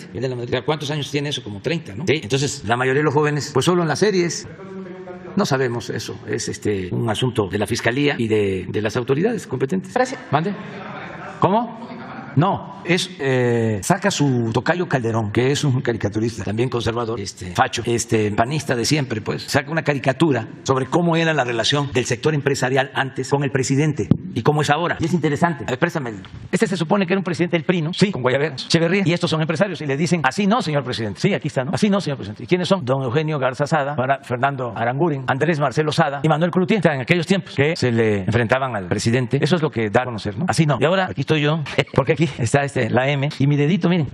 Speaker 1: ¿Cuántos años tiene eso? Como 30, ¿no? Sí. Entonces, la mayoría de los jóvenes, pues solo en las series. No sabemos eso, es un asunto de la Fiscalía y de las autoridades competentes. ¿Mande? ¿Cómo? No, saca su tocayo Calderón, que es un caricaturista, también conservador, facho, panista de siempre, pues, saca una caricatura sobre cómo era la relación del sector empresarial antes con el presidente y cómo es ahora. Y es interesante. A ver, préstame. Se supone que era un presidente del PRI, ¿no? Sí, con Guayaberas, Echeverría, y estos son empresarios y le dicen, así no, señor presidente. Sí, aquí está, ¿no? Así no, señor presidente. ¿Y quiénes son? Don Eugenio Garza Sada, Fernando Aranguren, Andrés Marcelo Sada y Manuel Cloutier. O sea, en aquellos tiempos que se le enfrentaban al presidente. Eso es lo que da a conocer, ¿no? Así no. Y ahora aquí estoy yo, porque aquí está la M y mi dedito, miren.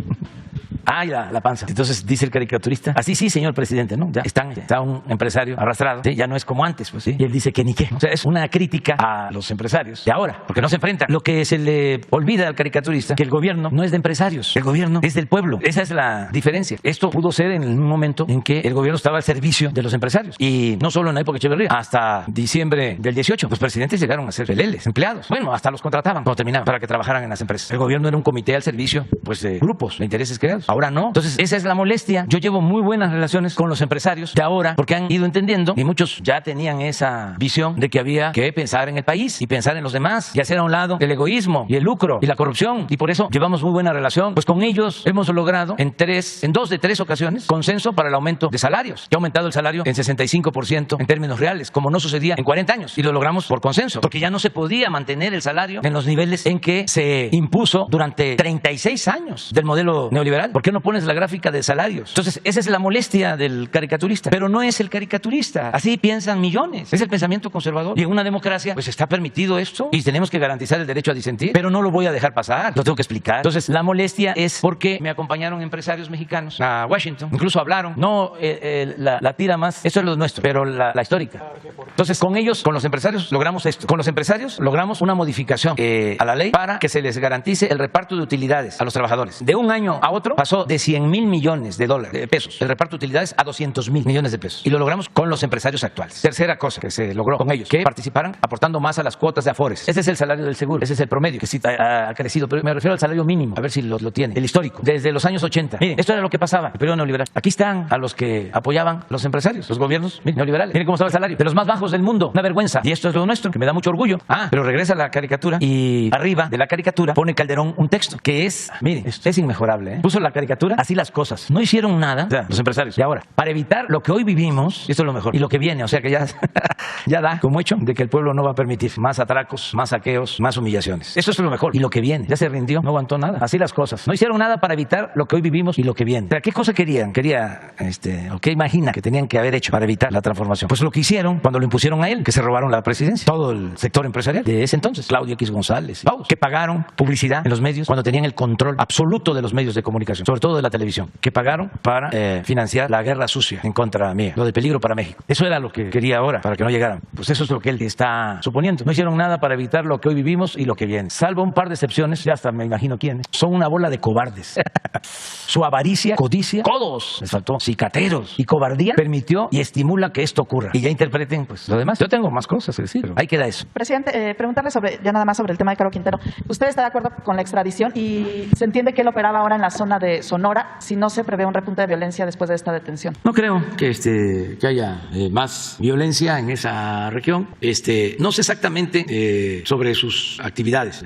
Speaker 1: La panza. Entonces dice el caricaturista, así sí, señor presidente, ¿no? Ya está un empresario arrastrado, ¿sí? Ya no es como antes, pues sí. Y él dice que ni qué. O sea, es una crítica a los empresarios de ahora, porque no se enfrentan. Lo que se le olvida al caricaturista, que el gobierno no es de empresarios, el gobierno es del pueblo. Esa es la diferencia. Esto pudo ser en un momento en que el gobierno estaba al servicio de los empresarios. Y no solo en la época de Echeverría, hasta diciembre del 18, los presidentes llegaron a ser feleles, empleados. Bueno, hasta los contrataban cuando terminaban para que trabajaran en las empresas. El gobierno era un comité al servicio, pues, de grupos, de intereses creados. Ahora no. Entonces, esa es la molestia. Yo llevo muy buenas relaciones con los empresarios de ahora porque han ido entendiendo y muchos ya tenían esa visión de que había que pensar en el país y pensar en los demás y hacer a un lado el egoísmo y el lucro y la corrupción. Y por eso llevamos muy buena relación. Pues con ellos hemos logrado en 2 de 3 ocasiones consenso para el aumento de salarios. Ya ha aumentado el salario en 65% en términos reales, como no sucedía en 40 años. Y lo logramos por consenso, porque ya no se podía mantener el salario en los niveles en que se impuso durante 36 años del modelo neoliberal. ¿Por qué no pones la gráfica de salarios? Entonces, esa es la molestia del caricaturista. Pero no es el caricaturista. Así piensan millones. Es el pensamiento conservador. Y en una democracia, pues está permitido esto y tenemos que garantizar el derecho a disentir. Pero no lo voy a dejar pasar. Lo tengo que explicar. Entonces, la molestia es porque me acompañaron empresarios mexicanos a Washington. Incluso hablaron. No la tira más. Eso es lo nuestro. Pero la histórica. Entonces, con ellos, con los empresarios, logramos esto. Con los empresarios, logramos una modificación a la ley para que se les garantice el reparto de utilidades a los trabajadores. De un año a otro pasó pasó de 100,000 millones de pesos, el reparto de utilidades, a 200,000 millones de pesos. Y lo logramos con los empresarios actuales. Tercera cosa que se logró con ellos, que participaran aportando más a las cuotas de Afores. Ese es el salario del seguro, ese es el promedio, que sí ha crecido, pero me refiero al salario mínimo, a ver si lo tiene, el histórico, desde los años 80. Miren, esto era lo que pasaba en el periodo neoliberal. Aquí están a los que apoyaban los empresarios, los gobiernos neoliberales. Miren cómo estaba el salario, de los más bajos del mundo, una vergüenza. Y esto es lo nuestro, que me da mucho orgullo. Pero regresa la caricatura y arriba de la caricatura pone Calderón un texto que es, miren, es inmejorable, ¿eh? Puso la caricatura, así las cosas. No hicieron nada, o sea, los empresarios. Y ahora, para evitar lo que hoy vivimos, y esto es lo mejor, y lo que viene, o sea que ya da como hecho de que el pueblo no va a permitir más atracos, más saqueos, más humillaciones. Eso es lo mejor. Y lo que viene, ya se rindió, no aguantó nada. Así las cosas. No hicieron nada para evitar lo que hoy vivimos y lo que viene. ¿Pero qué cosa querían? ¿O qué imagina que tenían que haber hecho para evitar la transformación? Pues lo que hicieron cuando lo impusieron a él, que se robaron la presidencia. Todo el sector empresarial de ese entonces, Claudio X González, que pagaron publicidad en los medios cuando tenían el control absoluto de los medios de comunicación, sobre todo de la televisión, que pagaron para financiar la guerra sucia en contra mía, lo de peligro para México. Eso era lo que quería ahora, para que no llegaran. Pues eso es lo que él está suponiendo. No hicieron nada para evitar lo que hoy vivimos y lo que viene. Salvo un par de excepciones, ya hasta me imagino quiénes. Son una bola de cobardes. Su avaricia, codicia, codos, les faltó, cicateros y cobardía permitió y estimula que esto ocurra. Y ya interpreten pues lo demás. Yo tengo más cosas que decir, pero ahí queda eso.
Speaker 6: Presidente, preguntarle ya nada más sobre el tema de Caro Quintero. ¿Usted está de acuerdo con la extradición y se entiende que él operaba ahora en la zona de Sonora si no se prevé un repunte de violencia después de esta detención?
Speaker 1: No creo que haya más violencia en esa región. No sé exactamente sobre sus actividades.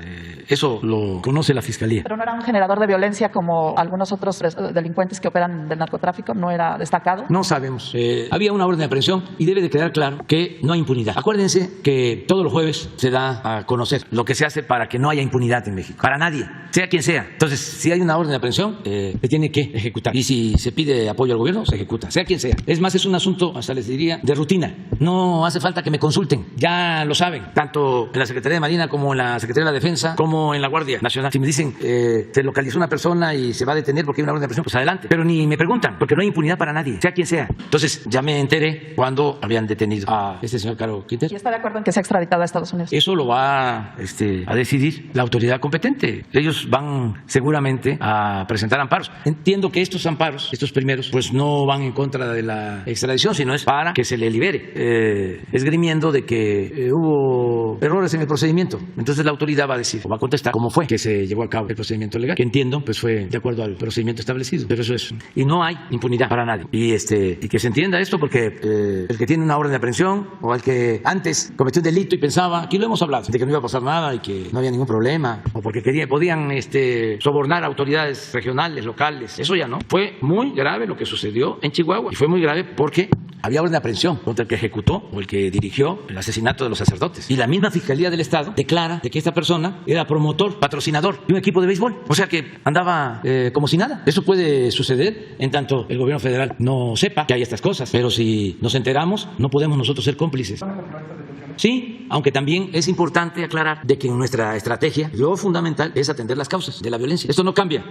Speaker 1: Eso lo conoce la Fiscalía.
Speaker 6: ¿Pero no era un generador de violencia como algunos otros delincuentes que operan del narcotráfico? ¿No era destacado?
Speaker 1: No sabemos. Había una orden de aprehensión y debe de quedar claro que no hay impunidad. Acuérdense que todos los jueves se da a conocer lo que se hace para que no haya impunidad en México. Para nadie, sea quien sea. Entonces, si hay una orden de aprehensión, se tiene que ejecutar. Y si se pide apoyo al gobierno, se ejecuta, sea quien sea. Es más, es un asunto, hasta les diría, de rutina. No hace falta que me consulten. Ya lo saben, tanto en la Secretaría de Marina como en la Secretaría de la Defensa, como en la Guardia Nacional. Si me dicen, se localizó una persona y se va a detener porque hay una orden de aprehensión, pues adelante. Pero ni me preguntan, porque no hay impunidad para nadie, sea quien sea. Entonces, ya me enteré cuando habían detenido a este señor Caro Quintero.
Speaker 6: ¿Y está de acuerdo en que sea extraditado a Estados Unidos?
Speaker 1: Eso lo va a decidir la autoridad competente. Ellos van seguramente a presentar amparos. Entiendo que estos amparos, estos primeros, pues no van en contra de la extradición, sino es para que se le libere, esgrimiendo de que hubo errores en el procedimiento. Entonces la autoridad va a decir, o va a contestar cómo fue que se llevó a cabo el procedimiento legal, que entiendo, pues fue de acuerdo al procedimiento establecido. Pero eso es. Y no hay impunidad para nadie. Y que se entienda esto, porque el que tiene una orden de aprehensión o el que antes cometió un delito y pensaba, aquí lo hemos hablado, de que no iba a pasar nada y que no había ningún problema, o porque podían sobornar a autoridades regionales, locales, eso ya no. Fue muy grave lo que sucedió en Chihuahua, y fue muy grave porque había orden de aprehensión contra el que ejecutó o el que dirigió el asesinato de los sacerdotes. Y la misma Fiscalía del Estado declara de que esta persona era promotor, patrocinador de un equipo de béisbol. O sea que andaba como si nada. Eso puede suceder en tanto el gobierno federal no sepa que hay estas cosas. Pero si nos enteramos, no podemos nosotros ser cómplices. Sí, aunque también es importante aclarar de que en nuestra estrategia lo fundamental es atender las causas de la violencia. Esto no cambia.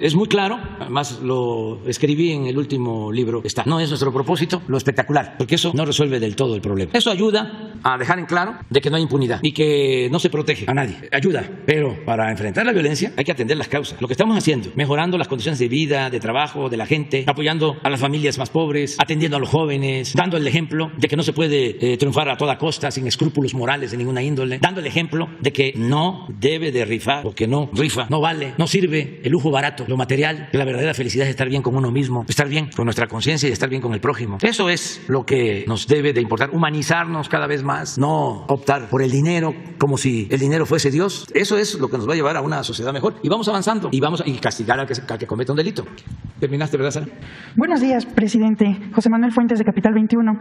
Speaker 1: Es muy claro, además lo escribí en el último libro. No es nuestro propósito lo espectacular, porque eso no resuelve del todo el problema. Eso ayuda a dejar en claro de que no hay impunidad y que no se protege a nadie. Ayuda, pero para enfrentar la violencia hay que atender las causas. Lo que estamos haciendo, mejorando las condiciones de vida, de trabajo de la gente, apoyando a las familias más pobres, atendiendo a los jóvenes, dando el ejemplo de que no se puede triunfar a toda costa sin escrúpulos morales de ninguna índole, dando el ejemplo de que no debe de rifar, porque no rifa, no vale, no sirve el lujo barato, lo material, que la verdadera felicidad es estar bien con uno mismo, estar bien con nuestra conciencia y estar bien con el prójimo. Eso es lo que nos debe de importar, humanizarnos cada vez más, no optar por el dinero como si el dinero fuese Dios. Eso es lo que nos va a llevar a una sociedad mejor. Y vamos avanzando y vamos a castigar al que cometa un delito. ¿Terminaste, verdad, Sara?
Speaker 8: Buenos días, presidente. José Manuel Fuentes, de Capital 21.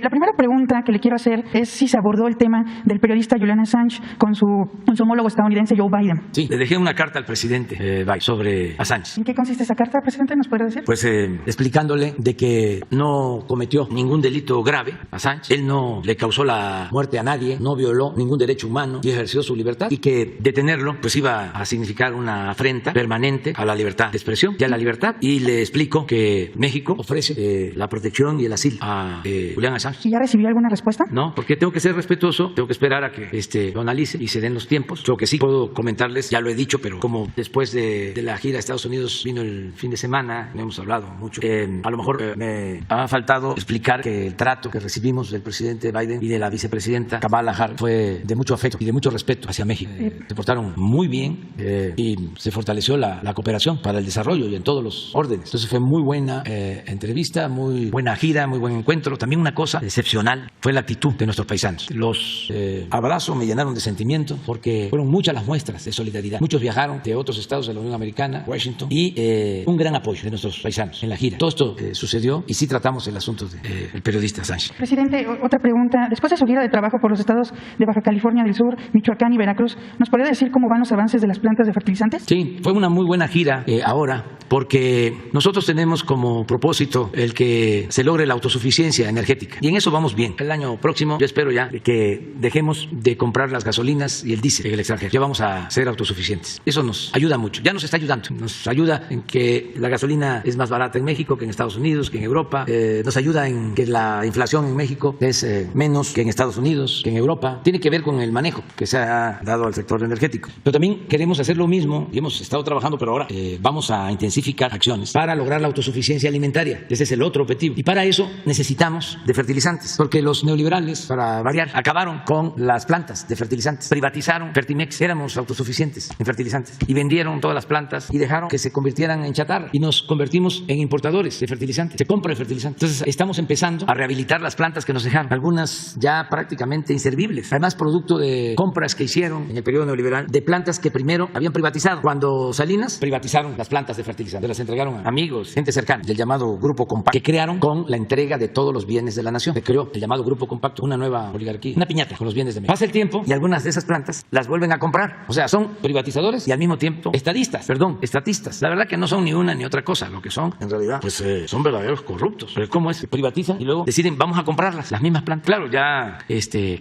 Speaker 8: La primera pregunta que le quiero hacer es si se abordó el tema del periodista Julian Assange con su homólogo estadounidense Joe Biden.
Speaker 1: Sí, le dejé una carta al presidente Biden sobre Assange.
Speaker 8: ¿En qué consiste esa carta, presidente? ¿Nos puede decir?
Speaker 1: Pues explicándole de que no cometió ningún delito grave, Assange. Él no le causó la muerte a nadie, no violó ningún derecho humano y ejerció su libertad, y que detenerlo pues iba a significar una afrenta permanente a la libertad de expresión y a la libertad. Y le explico que México ofrece la protección y el asilo a Julian Assange.
Speaker 8: ¿Y ya recibió alguna respuesta?
Speaker 1: No, porque tengo que ser respetuoso, tengo que esperar a que lo analice y se den los tiempos. Lo que sí puedo comentarles, ya lo he dicho, pero como después de la gira a Estados Unidos vino el fin de semana, no hemos hablado mucho, a lo mejor me ha faltado explicar que el trato que recibimos del presidente Biden y de la vicepresidenta Kamala Harris fue de mucho afecto y de mucho respeto hacia México. Se portaron muy bien y se fortaleció la cooperación para el desarrollo y en todos los órdenes. Entonces fue muy buena entrevista, muy buena gira, muy buen encuentro. También una cosa excepcional fue la actitud de nuestros paisanos. Los abrazos me llenaron de sentimiento porque fueron muchas las muestras de solidaridad. Muchos viajaron de otros estados de la Unión Americana, Washington, y un gran apoyo de nuestros paisanos en la gira. Todo esto sucedió y sí tratamos el asunto del periodista Assange.
Speaker 8: Presidente, otra pregunta. Después de su gira de trabajo por los estados de Baja California del Sur, Michoacán y Veracruz, ¿nos podría decir cómo van los avances de las plantas de fertilizantes?
Speaker 1: Sí, fue una muy buena gira ahora, porque nosotros tenemos como propósito el que se logre la autosuficiencia energética. Y en eso vamos bien. El año próximo yo espero ya que dejemos de comprar las gasolinas y el diésel en el extranjero. Ya vamos a ser autosuficientes. Eso nos ayuda mucho. Ya nos está ayudando. Nos ayuda en que la gasolina es más barata en México que en Estados Unidos, que en Europa. Nos ayuda en que la inflación en México es menos que en Estados Unidos, que en Europa. Tiene que ver con el manejo que se ha dado al sector energético. Pero también queremos hacer lo mismo y hemos estado trabajando, pero ahora vamos a intensificar acciones para lograr la autosuficiencia alimentaria. Ese es el otro objetivo. Y para eso necesitamos de fertilizantes, porque los neoliberales, para variar, acabaron con las plantas de fertilizantes, privatizaron Fertimex, éramos autosuficientes en fertilizantes y vendieron todas las plantas y dejaron que se convirtieran en chatarra y nos convertimos en importadores de fertilizantes, se compra el fertilizante. Entonces estamos empezando a rehabilitar las plantas que nos dejaron, algunas ya prácticamente inservibles, además producto de compras que hicieron en el periodo neoliberal de plantas que primero habían privatizado. Cuando Salinas privatizaron las plantas de fertilizantes, las entregaron a amigos, gente cercana del llamado Grupo Compacto, que crearon con la entrega de todos los bienes de la nación. Se creó el llamado Grupo Compacto, una nueva oligarquía, una piñata con los bienes de México. Pasa el tiempo y algunas de esas plantas las vuelven a comprar. O sea, son privatizadores y al mismo tiempo estatistas. La verdad que no son ni una ni otra cosa. Lo que son, en realidad, pues son verdaderos corruptos. Pero ¿cómo es? Se privatizan y luego deciden, vamos a comprarlas, las mismas plantas. Claro, ya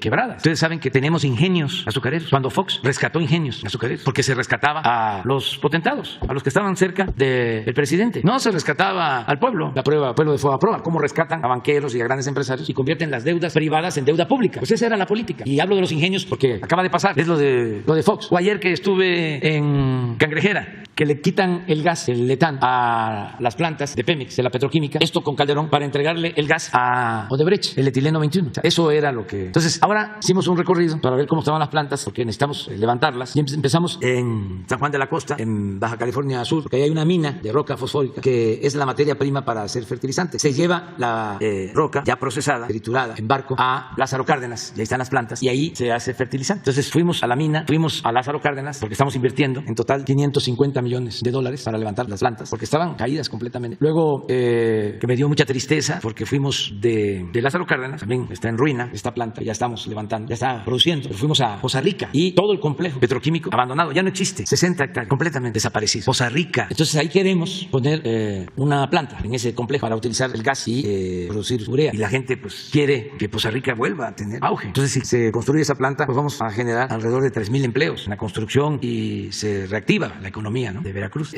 Speaker 1: quebradas. Ustedes saben que tenemos ingenios azucareros. Cuando Fox rescató ingenios azucareros, porque se rescataba a los potentados, a los que estaban cerca del presidente. No se rescataba al pueblo. La prueba, pueblo de Fobaproa, cómo rescatan a banqueros y a grandes empresarios y convierten las deudas privadas en deuda pública. Pues esa era la política. Y hablo de los ingenios porque acaba de pasar. Es lo de Fox. O ayer que estuve en Cangrejera, que le quitan el gas, el letán, a las plantas de Pemex, de la petroquímica, esto con Calderón, para entregarle el gas a Odebrecht, el etileno 21. O sea, eso era lo que... Entonces, ahora hicimos un recorrido para ver cómo estaban las plantas, porque necesitamos levantarlas. Y empezamos en San Juan de la Costa, en Baja California Sur, porque ahí hay una mina de roca fosfórica, que es la materia prima para hacer fertilizante. Se lleva la roca ya procesada, triturada, en barco, a Lázaro Cárdenas, y ahí están las plantas, y ahí se hace fertilizante. Entonces fuimos a la mina, fuimos a Lázaro Cárdenas, porque estamos invirtiendo en total $550 millones para levantar las plantas, porque estaban caídas completamente. Luego, que me dio mucha tristeza, porque fuimos de Lázaro Cárdenas, también está en ruina esta planta, ya estamos levantando, ya está produciendo, pero fuimos a Poza Rica y todo el complejo petroquímico abandonado, ya no existe, 60 hectáreas, completamente desaparecido. Poza Rica. Entonces ahí queremos poner una planta en ese complejo para utilizar el gas y producir urea. Y la gente pues quiere que Poza Rica vuelva a tener auge. Entonces si se construye esa planta, pues vamos a generar alrededor de 3,000 empleos en la construcción y se reactiva la economía, ¿no?, de Veracruz.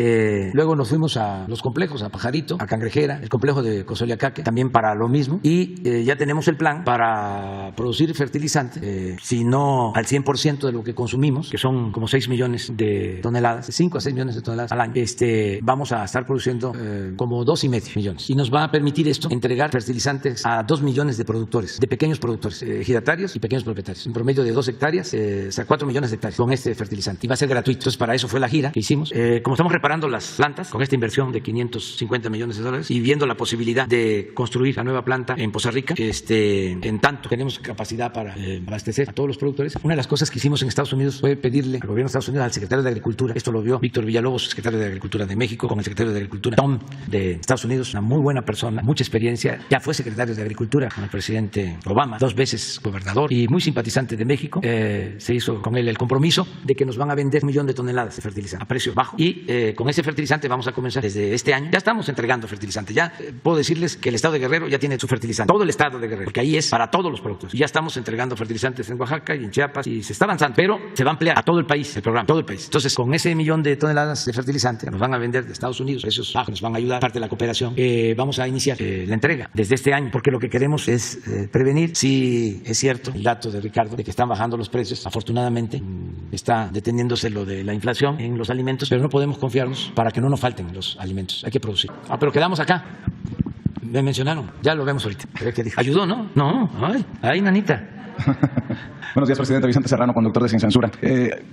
Speaker 1: Luego nos fuimos a los complejos, a Pajarito, a Cangrejera, el complejo de Cozoleacaque, también para lo mismo. Y ya tenemos el plan para producir fertilizante, si no al 100% de lo que consumimos, que son como 6 millones de toneladas, 5 a 6 millones de toneladas al año. Vamos a estar produciendo como 2,5 millones. Y nos va a permitir esto entregar fertilizantes a 2 millones de productores, de pequeños productores, ejidatarios y pequeños propietarios. En promedio de 2 hectáreas, a 4 millones de hectáreas con este fertilizante. Y va a ser gratuito. Entonces, para eso fue la gira que hicimos. Como estamos reparando las plantas con esta inversión de $550 millones y viendo la posibilidad de construir la nueva planta en Poza Rica, en tanto tenemos capacidad para abastecer a todos los productores. Una de las cosas que hicimos en Estados Unidos fue pedirle al gobierno de Estados Unidos, al secretario de Agricultura, esto lo vio Víctor Villalobos, secretario de Agricultura de México, con el secretario de Agricultura Tom de Estados Unidos, una muy buena persona, mucha experiencia, ya fue secretario de Agricultura con el presidente Obama, 2 veces gobernador y muy simpatizante de México. Se hizo con él el compromiso de que nos van a vender 1 millón de toneladas de fertilizante a precio bajo y con ese fertilizante vamos a comenzar desde este año. Ya estamos entregando fertilizante, ya puedo decirles que el estado de Guerrero ya tiene su fertilizante, todo el estado de Guerrero, porque ahí es para todos los productos. Y ya estamos entregando fertilizantes en Oaxaca y en Chiapas y se está avanzando, pero se va a ampliar a todo el país el programa, todo el país. Entonces, con ese 1 millón de toneladas de fertilizante nos van a vender traer de Estados Unidos, precios bajos, nos van a ayudar, parte de la cooperación. Vamos a iniciar la entrega desde este año, porque lo que queremos es prevenir. Si es cierto el dato de Ricardo de que están bajando los precios, afortunadamente está deteniéndose lo de la inflación en los alimentos, pero no podemos confiarnos para que no nos falten los alimentos. Hay que producir. Pero quedamos acá. Me mencionaron, ya lo vemos ahorita. ¿Qué dijo? ¿Ayudó, no? No, ay, nanita.
Speaker 9: Buenos días, presidente. Vicente Serrano, conductor de Sin Censura.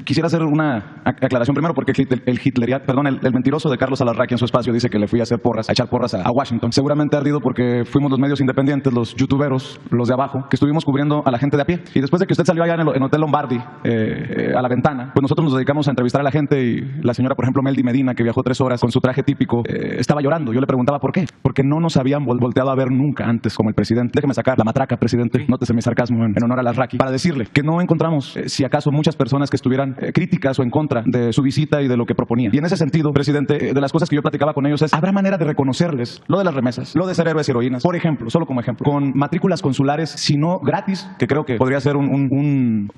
Speaker 9: Quisiera hacer una aclaración primero porque el mentiroso de Carlos Alarraqui en su espacio dice que le fui a echar porras a Washington. Seguramente ardido porque fuimos los medios independientes, los youtuberos, los de abajo, que estuvimos cubriendo a la gente de a pie. Y después de que usted salió allá en Hotel Lombardi, a la ventana, pues nosotros nos dedicamos a entrevistar a la gente y la señora, por ejemplo, Meldy Medina, que viajó 3 horas con su traje típico, estaba llorando. Yo le preguntaba por qué. Porque no nos habían volteado a ver nunca antes como el presidente. Déjeme sacar la matraca, presidente. Nótese mi sarcasmo en honor a Alarraqui, para decirle que no encontramos, si acaso, muchas personas que estuvieran críticas o en contra de su visita y de lo que proponía. Y en ese sentido, presidente, de las cosas que yo platicaba con ellos es, ¿habrá manera de reconocerles lo de las remesas, lo de ser héroes y heroínas? Por ejemplo, solo como ejemplo, con matrículas consulares, si no gratis, que creo que podría ser un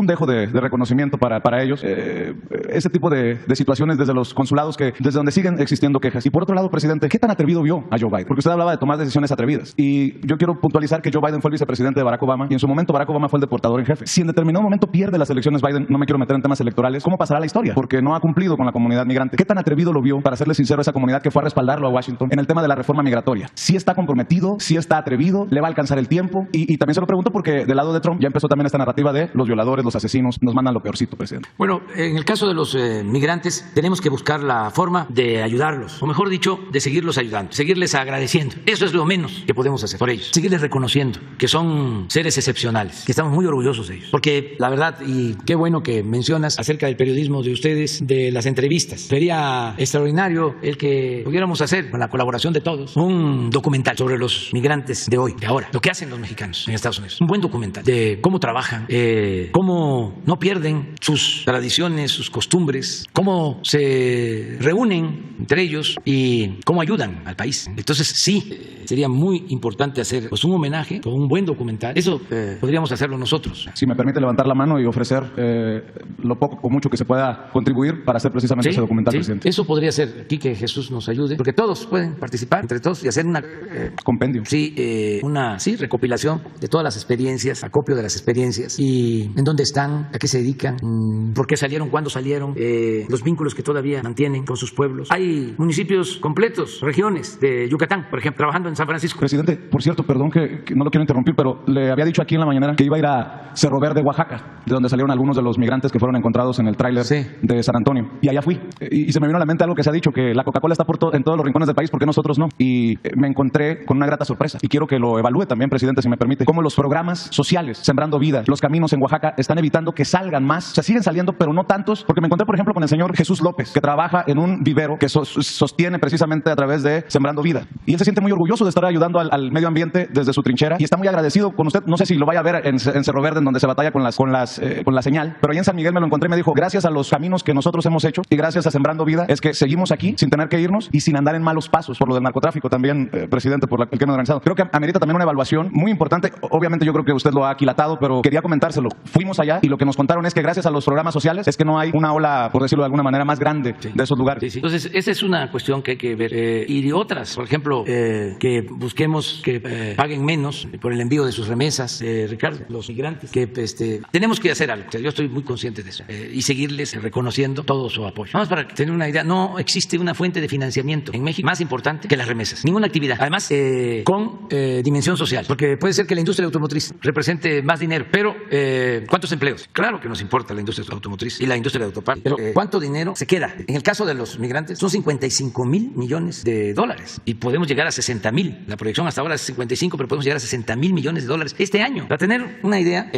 Speaker 9: dejo de reconocimiento para ellos, ese tipo de situaciones desde los consulados, desde donde siguen existiendo quejas. Y por otro lado, presidente, ¿qué tan atrevido vio a Joe Biden? Porque usted hablaba de tomar decisiones atrevidas. Y yo quiero puntualizar que Joe Biden fue el vicepresidente de Barack Obama y en su momento Barack Obama fue el deportador en jefe. Si en determinado momento pierde las elecciones Biden, no me quiero meter en temas electorales, ¿cómo pasará la historia? Porque no ha cumplido con la comunidad migrante. ¿Qué tan atrevido lo vio, para serle sincero, esa comunidad que fue a respaldarlo a Washington en el tema de la reforma migratoria? ¿Sí está comprometido? ¿Sí está atrevido? ¿Le va a alcanzar el tiempo? Y también se lo pregunto porque del lado de Trump ya empezó también esta narrativa de los violadores, los asesinos, nos mandan lo peorcito, presidente.
Speaker 1: Bueno, en el caso de los migrantes tenemos que buscar la forma de ayudarlos, o mejor dicho, de seguirlos ayudando, seguirles agradeciendo. Eso es lo menos que podemos hacer por ellos. Seguirles reconociendo que son seres excepcionales, que estamos muy orgullosos de ellos. Porque la verdad, y qué bueno que mencionas acerca del periodismo de ustedes, de las entrevistas. Sería extraordinario el que pudiéramos hacer, con la colaboración de todos, un documental sobre los migrantes de hoy, de ahora, lo que hacen los mexicanos en Estados Unidos. Un buen documental de cómo trabajan, cómo no pierden sus tradiciones, sus costumbres, cómo se reúnen entre ellos y cómo ayudan al país. Entonces, sí, sería muy importante hacer un homenaje con un buen documental. Eso podríamos hacerlo nosotros.
Speaker 9: Si me permite levantar la mano y ofrecer lo poco o mucho que se pueda contribuir para hacer precisamente ese documental, presidente.
Speaker 1: Eso podría ser aquí, que Jesús nos ayude, porque todos pueden participar, entre todos, y hacer una
Speaker 9: compendio.
Speaker 1: Una recopilación de todas las experiencias, acopio de las experiencias y en dónde están, a qué se dedican, por qué salieron, cuándo salieron, los vínculos que todavía mantienen con sus pueblos. Hay municipios completos, regiones de Yucatán, por ejemplo, trabajando en San Francisco.
Speaker 9: Presidente, por cierto, perdón que no lo quiero interrumpir, pero le había dicho aquí en la mañana que iba a ir a Cerro Verde, Oaxaca, de donde salieron algunos de los migrantes que fueron encontrados en el tráiler de San Antonio. Y allá fui. Y se me vino a la mente algo que se ha dicho, que la Coca-Cola está en todos los rincones del país, ¿por qué nosotros no? Y me encontré con una grata sorpresa. Y quiero que lo evalúe también, presidente, si me permite, cómo los programas sociales, Sembrando Vida, los caminos en Oaxaca, están evitando que salgan más. O sea, siguen saliendo, pero no tantos, porque me encontré, por ejemplo, con el señor Jesús López, que trabaja en un vivero que sostiene precisamente a través de Sembrando Vida. Y él se siente muy orgulloso de estar ayudando al medio ambiente desde su trinchera y está muy agradecido con usted. No sé si lo vaya a ver en Cerro Verde, en donde se batalla con la señal, pero ahí en San Miguel me lo encontré y me dijo, gracias a los caminos que nosotros hemos hecho y gracias a Sembrando Vida es que seguimos aquí sin tener que irnos y sin andar en malos pasos por lo del narcotráfico también, presidente, por el crimen organizado. Creo que amerita también una evaluación muy importante. Obviamente yo creo que usted lo ha aquilatado, pero quería comentárselo. Fuimos allá y lo que nos contaron es que gracias a los programas sociales es que no hay una ola, por decirlo de alguna manera, más grande de esos lugares.
Speaker 1: Entonces, esa es una cuestión que hay que ver. Y de otras, por ejemplo, que busquemos que paguen menos por el envío de sus remesas, Ricardo, los migrantes, que tenemos que hacer algo. O sea, yo estoy muy consciente de eso y seguirles reconociendo todo su apoyo. Vamos, para tener una idea, no existe una fuente de financiamiento en México más importante que las remesas. Ninguna actividad. Además, con dimensión social, porque puede ser que la industria automotriz represente más dinero, pero ¿cuántos empleos? Claro que nos importa la industria automotriz y la industria de autopartes, pero ¿cuánto dinero se queda? En el caso de los migrantes, son 55,000 millones de dólares y podemos llegar a 60,000. La proyección hasta ahora es 55, pero podemos llegar a 60,000 millones de dólares este año. Para tener una idea,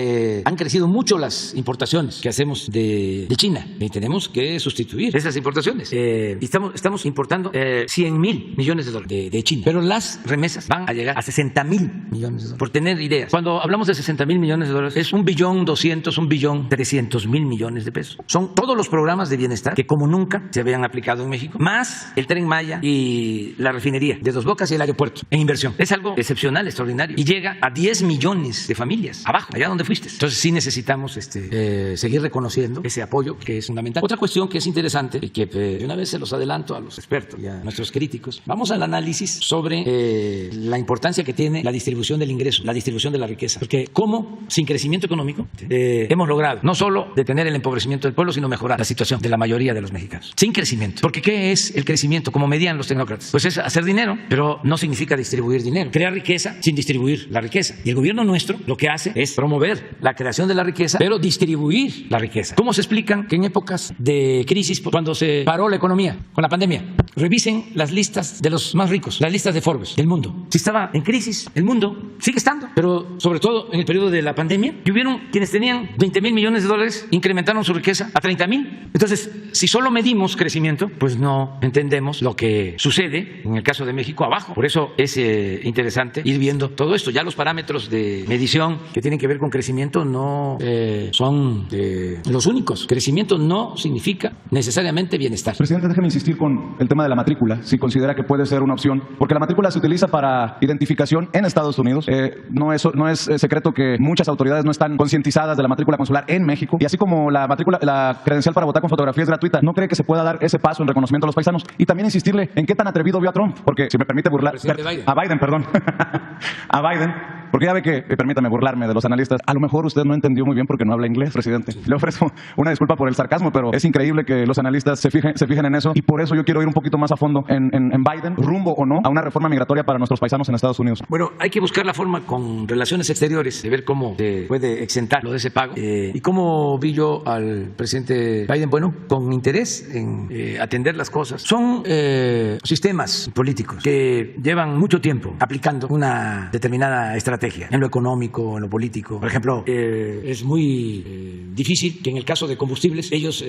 Speaker 1: han crecido mucho las importaciones que hacemos de China y tenemos que sustituir esas importaciones. Y estamos importando 100,000 millones de dólares de China, pero las remesas van a llegar a 60,000 millones de dólares. Por tener ideas, cuando hablamos de 60,000 millones de dólares, es 1,200 billones, 1,300,000 millones de pesos. Son todos los programas de bienestar que como nunca se habían aplicado en México, más el Tren Maya y la refinería de Dos Bocas y el aeropuerto en inversión. Es algo excepcional, extraordinario, y llega a 10 millones de familias. familias, abajo, allá donde fuiste. Entonces sí necesitamos seguir reconociendo ese apoyo que es fundamental. Otra cuestión que es interesante y que de una vez se los adelanto a los expertos y a nuestros críticos, vamos al análisis sobre la importancia que tiene la distribución del ingreso, la distribución de la riqueza. Porque cómo, sin crecimiento económico, hemos logrado no solo detener el empobrecimiento del pueblo, sino mejorar la situación de la mayoría de los mexicanos. Sin crecimiento. Porque ¿qué es el crecimiento? Como medían los tecnócratas. Pues es hacer dinero, pero no significa distribuir dinero. Crear riqueza sin distribuir la riqueza. Y el gobierno nuestro lo que hace es promover la creación de la riqueza, pero distribuir la riqueza. ¿Cómo se explican que en épocas de crisis, cuando se paró la economía con la pandemia, revisen las listas de los más ricos, las listas de Forbes del mundo? Si estaba en crisis, el mundo sigue estando, pero sobre todo en el periodo de la pandemia, que hubieron quienes tenían 20,000 millones de dólares, incrementaron su riqueza a 30,000. Entonces, si solo medimos crecimiento, pues no entendemos lo que sucede en el caso de México abajo. Por eso es interesante ir viendo todo esto. Ya los parámetros de medición que tienen que ver con crecimiento no son los únicos. Crecimiento no significa necesariamente bienestar.
Speaker 9: Presidente, déjeme insistir con el tema de la matrícula, si considera que puede ser una opción, porque la matrícula se utiliza para identificación en Estados Unidos. No es secreto que muchas autoridades no están concientizadas de la matrícula consular en México, y así como la credencial para votar con fotografía es gratuita, ¿no cree que se pueda dar ese paso en reconocimiento a los paisanos? Y también insistirle en qué tan atrevido vio a Trump, porque si me permite burlar a Biden, perdón, a Biden, porque ya ve que, permítame burlarme de los analistas, a lo mejor usted no entendió muy bien porque no habla inglés, presidente. Le ofrezco una disculpa por el sarcasmo, pero es increíble que los analistas se fijen en eso, y por eso yo quiero ir un poquito más a fondo en Biden, rumbo o no a una reforma migratoria para nuestros paisanos en Estados Unidos.
Speaker 1: Bueno, hay que buscar la forma con relaciones exteriores de ver cómo se puede exentar lo de ese pago. Y cómo vi yo al presidente Biden, bueno, con interés en atender las cosas. Son sistemas políticos que llevan mucho tiempo aplicando una determinada estrategia en lo económico, en lo político. Por ejemplo, es muy difícil que en el caso de combustibles ellos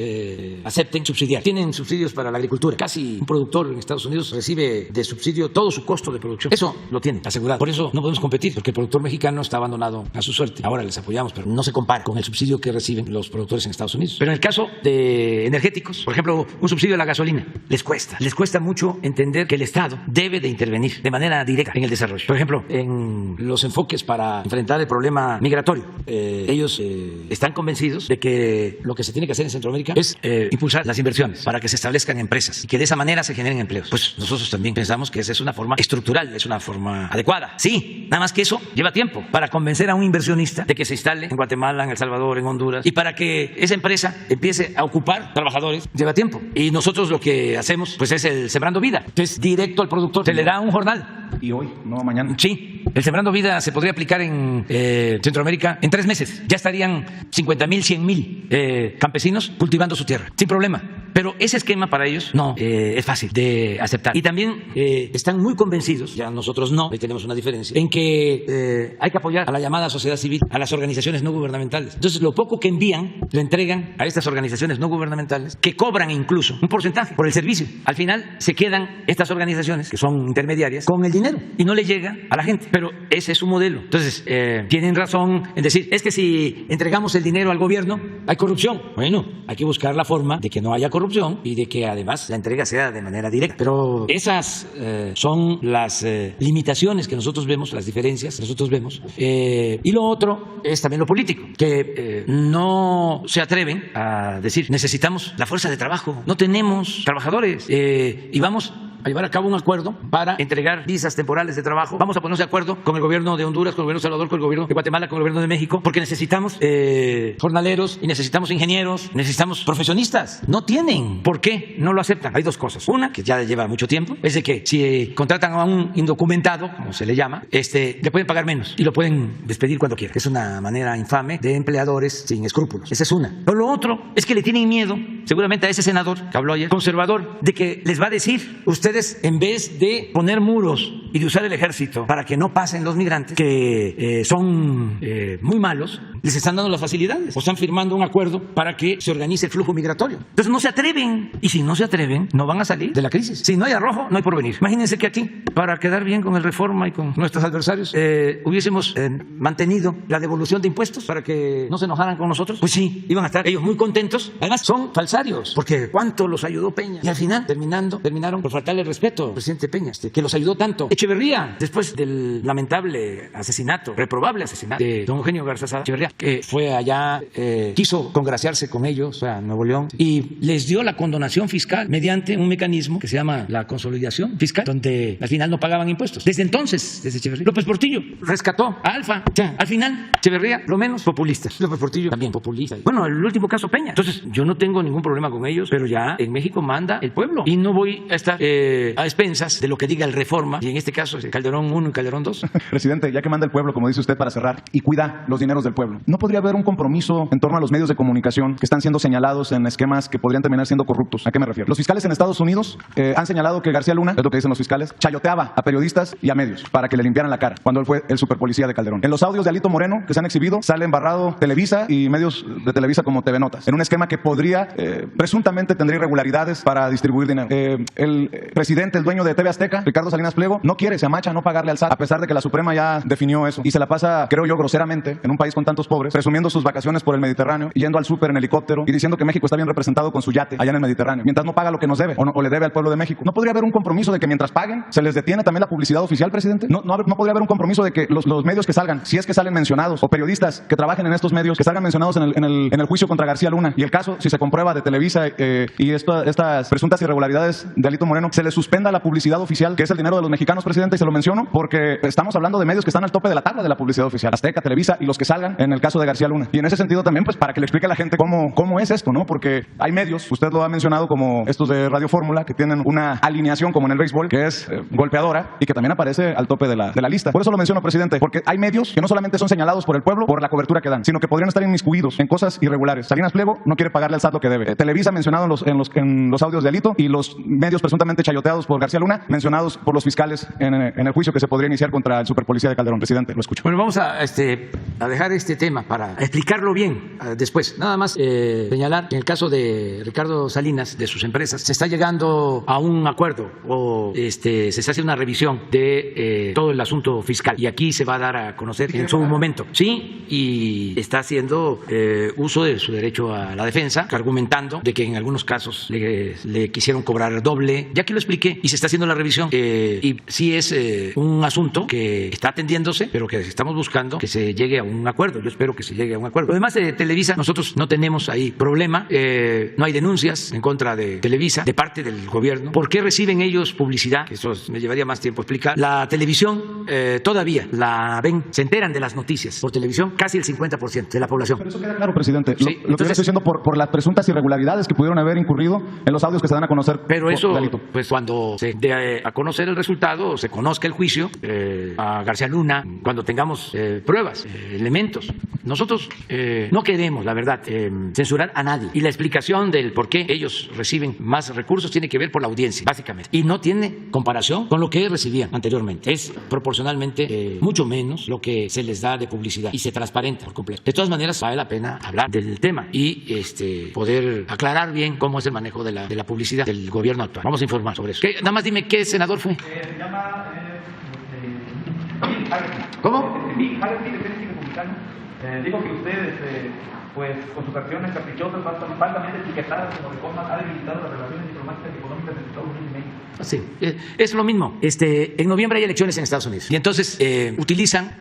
Speaker 1: acepten subsidiar. Tienen subsidios para la agricultura. Casi un productor en Estados Unidos recibe de subsidio todo su costo de producción. Eso lo tienen asegurado. Por eso no podemos competir, porque el productor mexicano está abandonado a su suerte. Ahora les apoyamos, pero no se compara con el subsidio que reciben los productores en Estados Unidos. Pero en el caso de energéticos, por ejemplo, un subsidio a la gasolina, les cuesta mucho entender que el Estado debe de intervenir de manera directa en el desarrollo. Por ejemplo, en los enfoques para enfrentar el problema migratorio, ellos están convencidos de que lo que se tiene que hacer en Centroamérica es impulsar las inversiones para que se establezcan empresas y que de esa manera se generen empleos. Pues nosotros también pensamos que esa es una forma estructural, es una forma adecuada. Sí, nada más que eso lleva tiempo para convencer a un inversionista de que se instale en Guatemala, en El Salvador, en Honduras, y para que esa empresa empiece a ocupar trabajadores, lleva tiempo. Y nosotros lo que hacemos pues es el Sembrando Vida, que es directo al productor, se le da un jornal.
Speaker 9: ¿Y hoy? ¿No mañana?
Speaker 1: Sí, el Sembrando Vida se podría aplicar en Centroamérica en 3 meses. Ya estarían 50,000, 100,000 campesinos cultivando su tierra, sin problema. Pero ese esquema para ellos no es fácil de aceptar. Y también están muy convencidos, ya nosotros no, ahí tenemos una diferencia, en que hay que apoyar a la llamada sociedad civil, a las organizaciones no gubernamentales. Entonces, lo poco que envían, lo entregan a estas organizaciones no gubernamentales, que cobran incluso un porcentaje por el servicio. Al final, se quedan estas organizaciones, que son intermediarias, con el dinero y no le llega a la gente. Pero ese es su modelo. Entonces, tienen razón en decir, es que si entregamos el dinero al gobierno, hay corrupción. Bueno, hay que buscar la forma de que no haya corrupción y de que además la entrega sea de manera directa. Pero esas son las limitaciones que nosotros vemos, las diferencias que nosotros vemos. Y lo otro es también lo político, que no se atreven a decir, necesitamos la fuerza de trabajo, no tenemos trabajadores y vamos a llevar a cabo un acuerdo para entregar visas temporales de trabajo. Vamos a ponernos de acuerdo con el gobierno de Honduras, con el gobierno de Salvador, con el gobierno de Guatemala, con el gobierno de México, porque necesitamos jornaleros y necesitamos ingenieros, necesitamos profesionistas. No tienen. ¿Por qué no lo aceptan? Hay 2 cosas. Una, que ya lleva mucho tiempo, es de que si contratan a un indocumentado, como se le llama, le pueden pagar menos y lo pueden despedir cuando quieran. Es una manera infame de empleadores sin escrúpulos. Esa es una. Pero lo otro es que le tienen miedo, seguramente a ese senador que habló ayer, conservador, de que les va a decir, ustedes en vez de poner muros y de usar el ejército para que no pasen los migrantes, que son muy malos, les están dando las facilidades o están firmando un acuerdo para que se organice el flujo migratorio. Entonces no se atreven, y si no se atreven no van a salir de la crisis. Si no hay arrojo, no hay porvenir. Imagínense que aquí, para quedar bien con el Reforma y con nuestros adversarios, hubiésemos mantenido la devolución de impuestos para que no se enojaran con nosotros. Pues sí, iban a estar ellos muy contentos. Además son falsarios, porque cuánto los ayudó Peña, y al final terminaron por faltarle respeto al presidente Peña, que los ayudó tanto. Echeverría, después del lamentable asesinato, reprobable asesinato de don Eugenio Garza Echeverría, que fue allá, quiso congraciarse con ellos a Nuevo León y les dio la condonación fiscal mediante un mecanismo que se llama la consolidación fiscal, donde al final no pagaban impuestos. Desde entonces, desde Echeverría, López Portillo rescató a Alfa. O sea, al final, Echeverría, lo menos populista. López Portillo también populista. Bueno, el último caso Peña. Entonces, yo no tengo ningún problema con ellos, pero ya en México manda el pueblo y no voy a estar a expensas de lo que diga el Reforma, y en este caso es Calderón 1 y Calderón 2.
Speaker 9: Presidente, ya que manda el pueblo, como dice usted, para cerrar, y cuida los dineros del pueblo, ¿no podría haber un compromiso en torno a los medios de comunicación que están siendo señalados en esquemas que podrían terminar siendo corruptos? ¿A qué me refiero? Los fiscales en Estados Unidos han señalado que García Luna, es lo que dicen los fiscales, chayoteaba a periodistas y a medios para que le limpiaran la cara cuando él fue el superpolicía de Calderón. En los audios de Alito Moreno que se han exhibido, sale embarrado Televisa y medios de Televisa como TV Notas, en un esquema que podría, presuntamente tendría irregularidades para distribuir dinero. El presidente, el dueño de TV Azteca, Ricardo Salinas Pliego, no quiere, se amacha a no pagarle al SAT, a pesar de que la Suprema ya definió eso, y se la pasa, creo yo, groseramente, en un país con tantos pobres, presumiendo sus vacaciones por el Mediterráneo, yendo al súper en helicóptero y diciendo que México está bien representado con su yate allá en el Mediterráneo, mientras no paga lo que nos debe o le debe al pueblo de México. ¿No podría haber un compromiso de que mientras paguen se les detiene también la publicidad oficial, presidente? ¿No podría haber un compromiso de que los medios que salgan, si es que salen mencionados, o periodistas que trabajen en estos medios, que salgan mencionados en el juicio contra García Luna, y el caso, si se comprueba, de Televisa y estas presuntas irregularidades de Alito Moreno, se les suspenda la publicidad oficial, que es el dinero de los mexicanos, presidente, y se lo menciono porque estamos hablando de medios que están al tope de la tabla de la publicidad oficial, Azteca, Televisa y los que salgan en el caso de García Luna. Y en ese sentido también, pues para que le explique a la gente cómo es esto, ¿no? Porque hay medios, usted lo ha mencionado, como estos de Radio Fórmula, que tienen una alineación como en el béisbol, que es golpeadora y que también aparece al tope de la lista. Por eso lo menciono, presidente, porque hay medios que no solamente son señalados por el pueblo por la cobertura que dan, sino que podrían estar inmiscuidos en cosas irregulares. Salinas Pliego no quiere pagarle al SAT lo que debe. Televisa mencionado en los audios de Alito, y los medios presuntamente chayoteados por García Luna, mencionados por los fiscales en el juicio que se podría iniciar contra el superpolicía de Calderón. Presidente, lo escucho.
Speaker 1: Bueno, vamos a dejar este tema para explicarlo bien después. Nada más señalar que en el caso de Ricardo Salinas, de sus empresas, se está llegando a un acuerdo o se está haciendo una revisión de todo el asunto fiscal, y aquí se va a dar a conocer en su momento. Sí, y está haciendo uso de su derecho a la defensa, argumentando de que en algunos casos le quisieron cobrar doble. Ya que lo expliqué, y se está haciendo la revisión, y sí es un asunto que está atendiéndose, pero que estamos buscando que se llegue a un acuerdo. Yo espero que se llegue a un acuerdo. Además de Televisa, nosotros no tenemos ahí problema, no hay denuncias en contra de Televisa de parte del gobierno. ¿Por qué reciben ellos publicidad? Eso me llevaría más tiempo explicar. La televisión todavía la ven, se enteran de las noticias por televisión casi el 50% de la población.
Speaker 9: Pero eso queda claro, presidente. Sí, lo que yo estoy diciendo por las presuntas irregularidades que pudieron haber incurrido en los audios que se dan a conocer.
Speaker 1: Pero eso, pues cuando se dé a conocer el resultado, o se conozca el juicio a García Luna, cuando tengamos pruebas, elementos. Nosotros no queremos, la verdad, censurar a nadie. Y la explicación del por qué ellos reciben más recursos tiene que ver por la audiencia, básicamente. Y no tiene comparación con lo que recibían anteriormente. Es proporcionalmente mucho menos lo que se les da de publicidad y se transparenta por completo. De todas maneras, vale la pena hablar del tema y poder aclarar bien cómo es el manejo de la publicidad del gobierno actual. Vamos a informar sobre eso. Nada más dime qué senador fue.
Speaker 10: Se llama
Speaker 1: ¿Cómo?
Speaker 10: Bill Harvey, de Tennessee Republicano. Digo que ustedes, pues con sus acciones caprichosas, falsamente etiquetadas como Reforma, ha debilitado las relaciones diplomáticas y económicas entre Estados Unidos y México.
Speaker 1: Sí, es lo mismo. En noviembre hay elecciones en Estados Unidos y entonces utilizan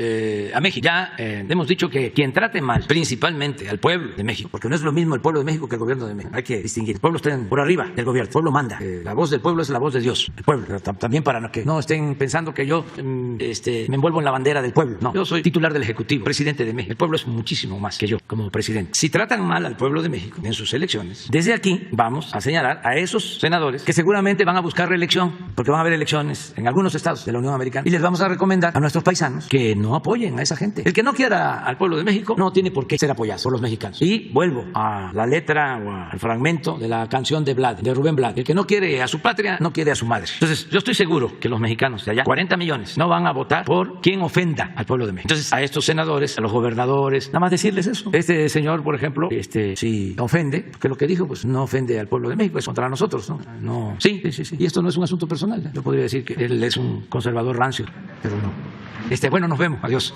Speaker 1: a México. Ya hemos dicho que quien trate mal principalmente al pueblo de México, porque no es lo mismo el pueblo de México que el gobierno de México, hay que distinguir. El pueblo está por arriba del gobierno, el pueblo manda. La voz del pueblo es la voz de Dios, el pueblo. Pero también para que no estén pensando que yo me envuelvo en la bandera del pueblo. No, yo soy titular del Ejecutivo, presidente de México. El pueblo es muchísimo más que yo como presidente. Si tratan mal al pueblo de México en sus elecciones, desde aquí vamos a señalar a esos senadores que seguramente van a buscar reelección, porque van a haber elecciones en algunos estados de la Unión Americana, y les vamos a recomendar a nuestros paisanos que no apoyen a esa gente. El que no quiera al pueblo de México no tiene por qué ser apoyado por los mexicanos. Y vuelvo a la letra o al fragmento de la canción de Rubén Blades. El que no quiere a su patria no quiere a su madre. Entonces yo estoy seguro que los mexicanos de allá, 40 millones, no van a votar por quien ofenda al pueblo de México. Entonces a estos senadores, a los gobernadores, nada más decirles eso. Este señor, por ejemplo, si ofende, porque lo que dijo pues no ofende al pueblo de México, es contra nosotros, ¿no? Sí. Y esto no es un asunto personal. Yo podría decir que él es un conservador rancio, pero no. Bueno, nos vemos. Adiós.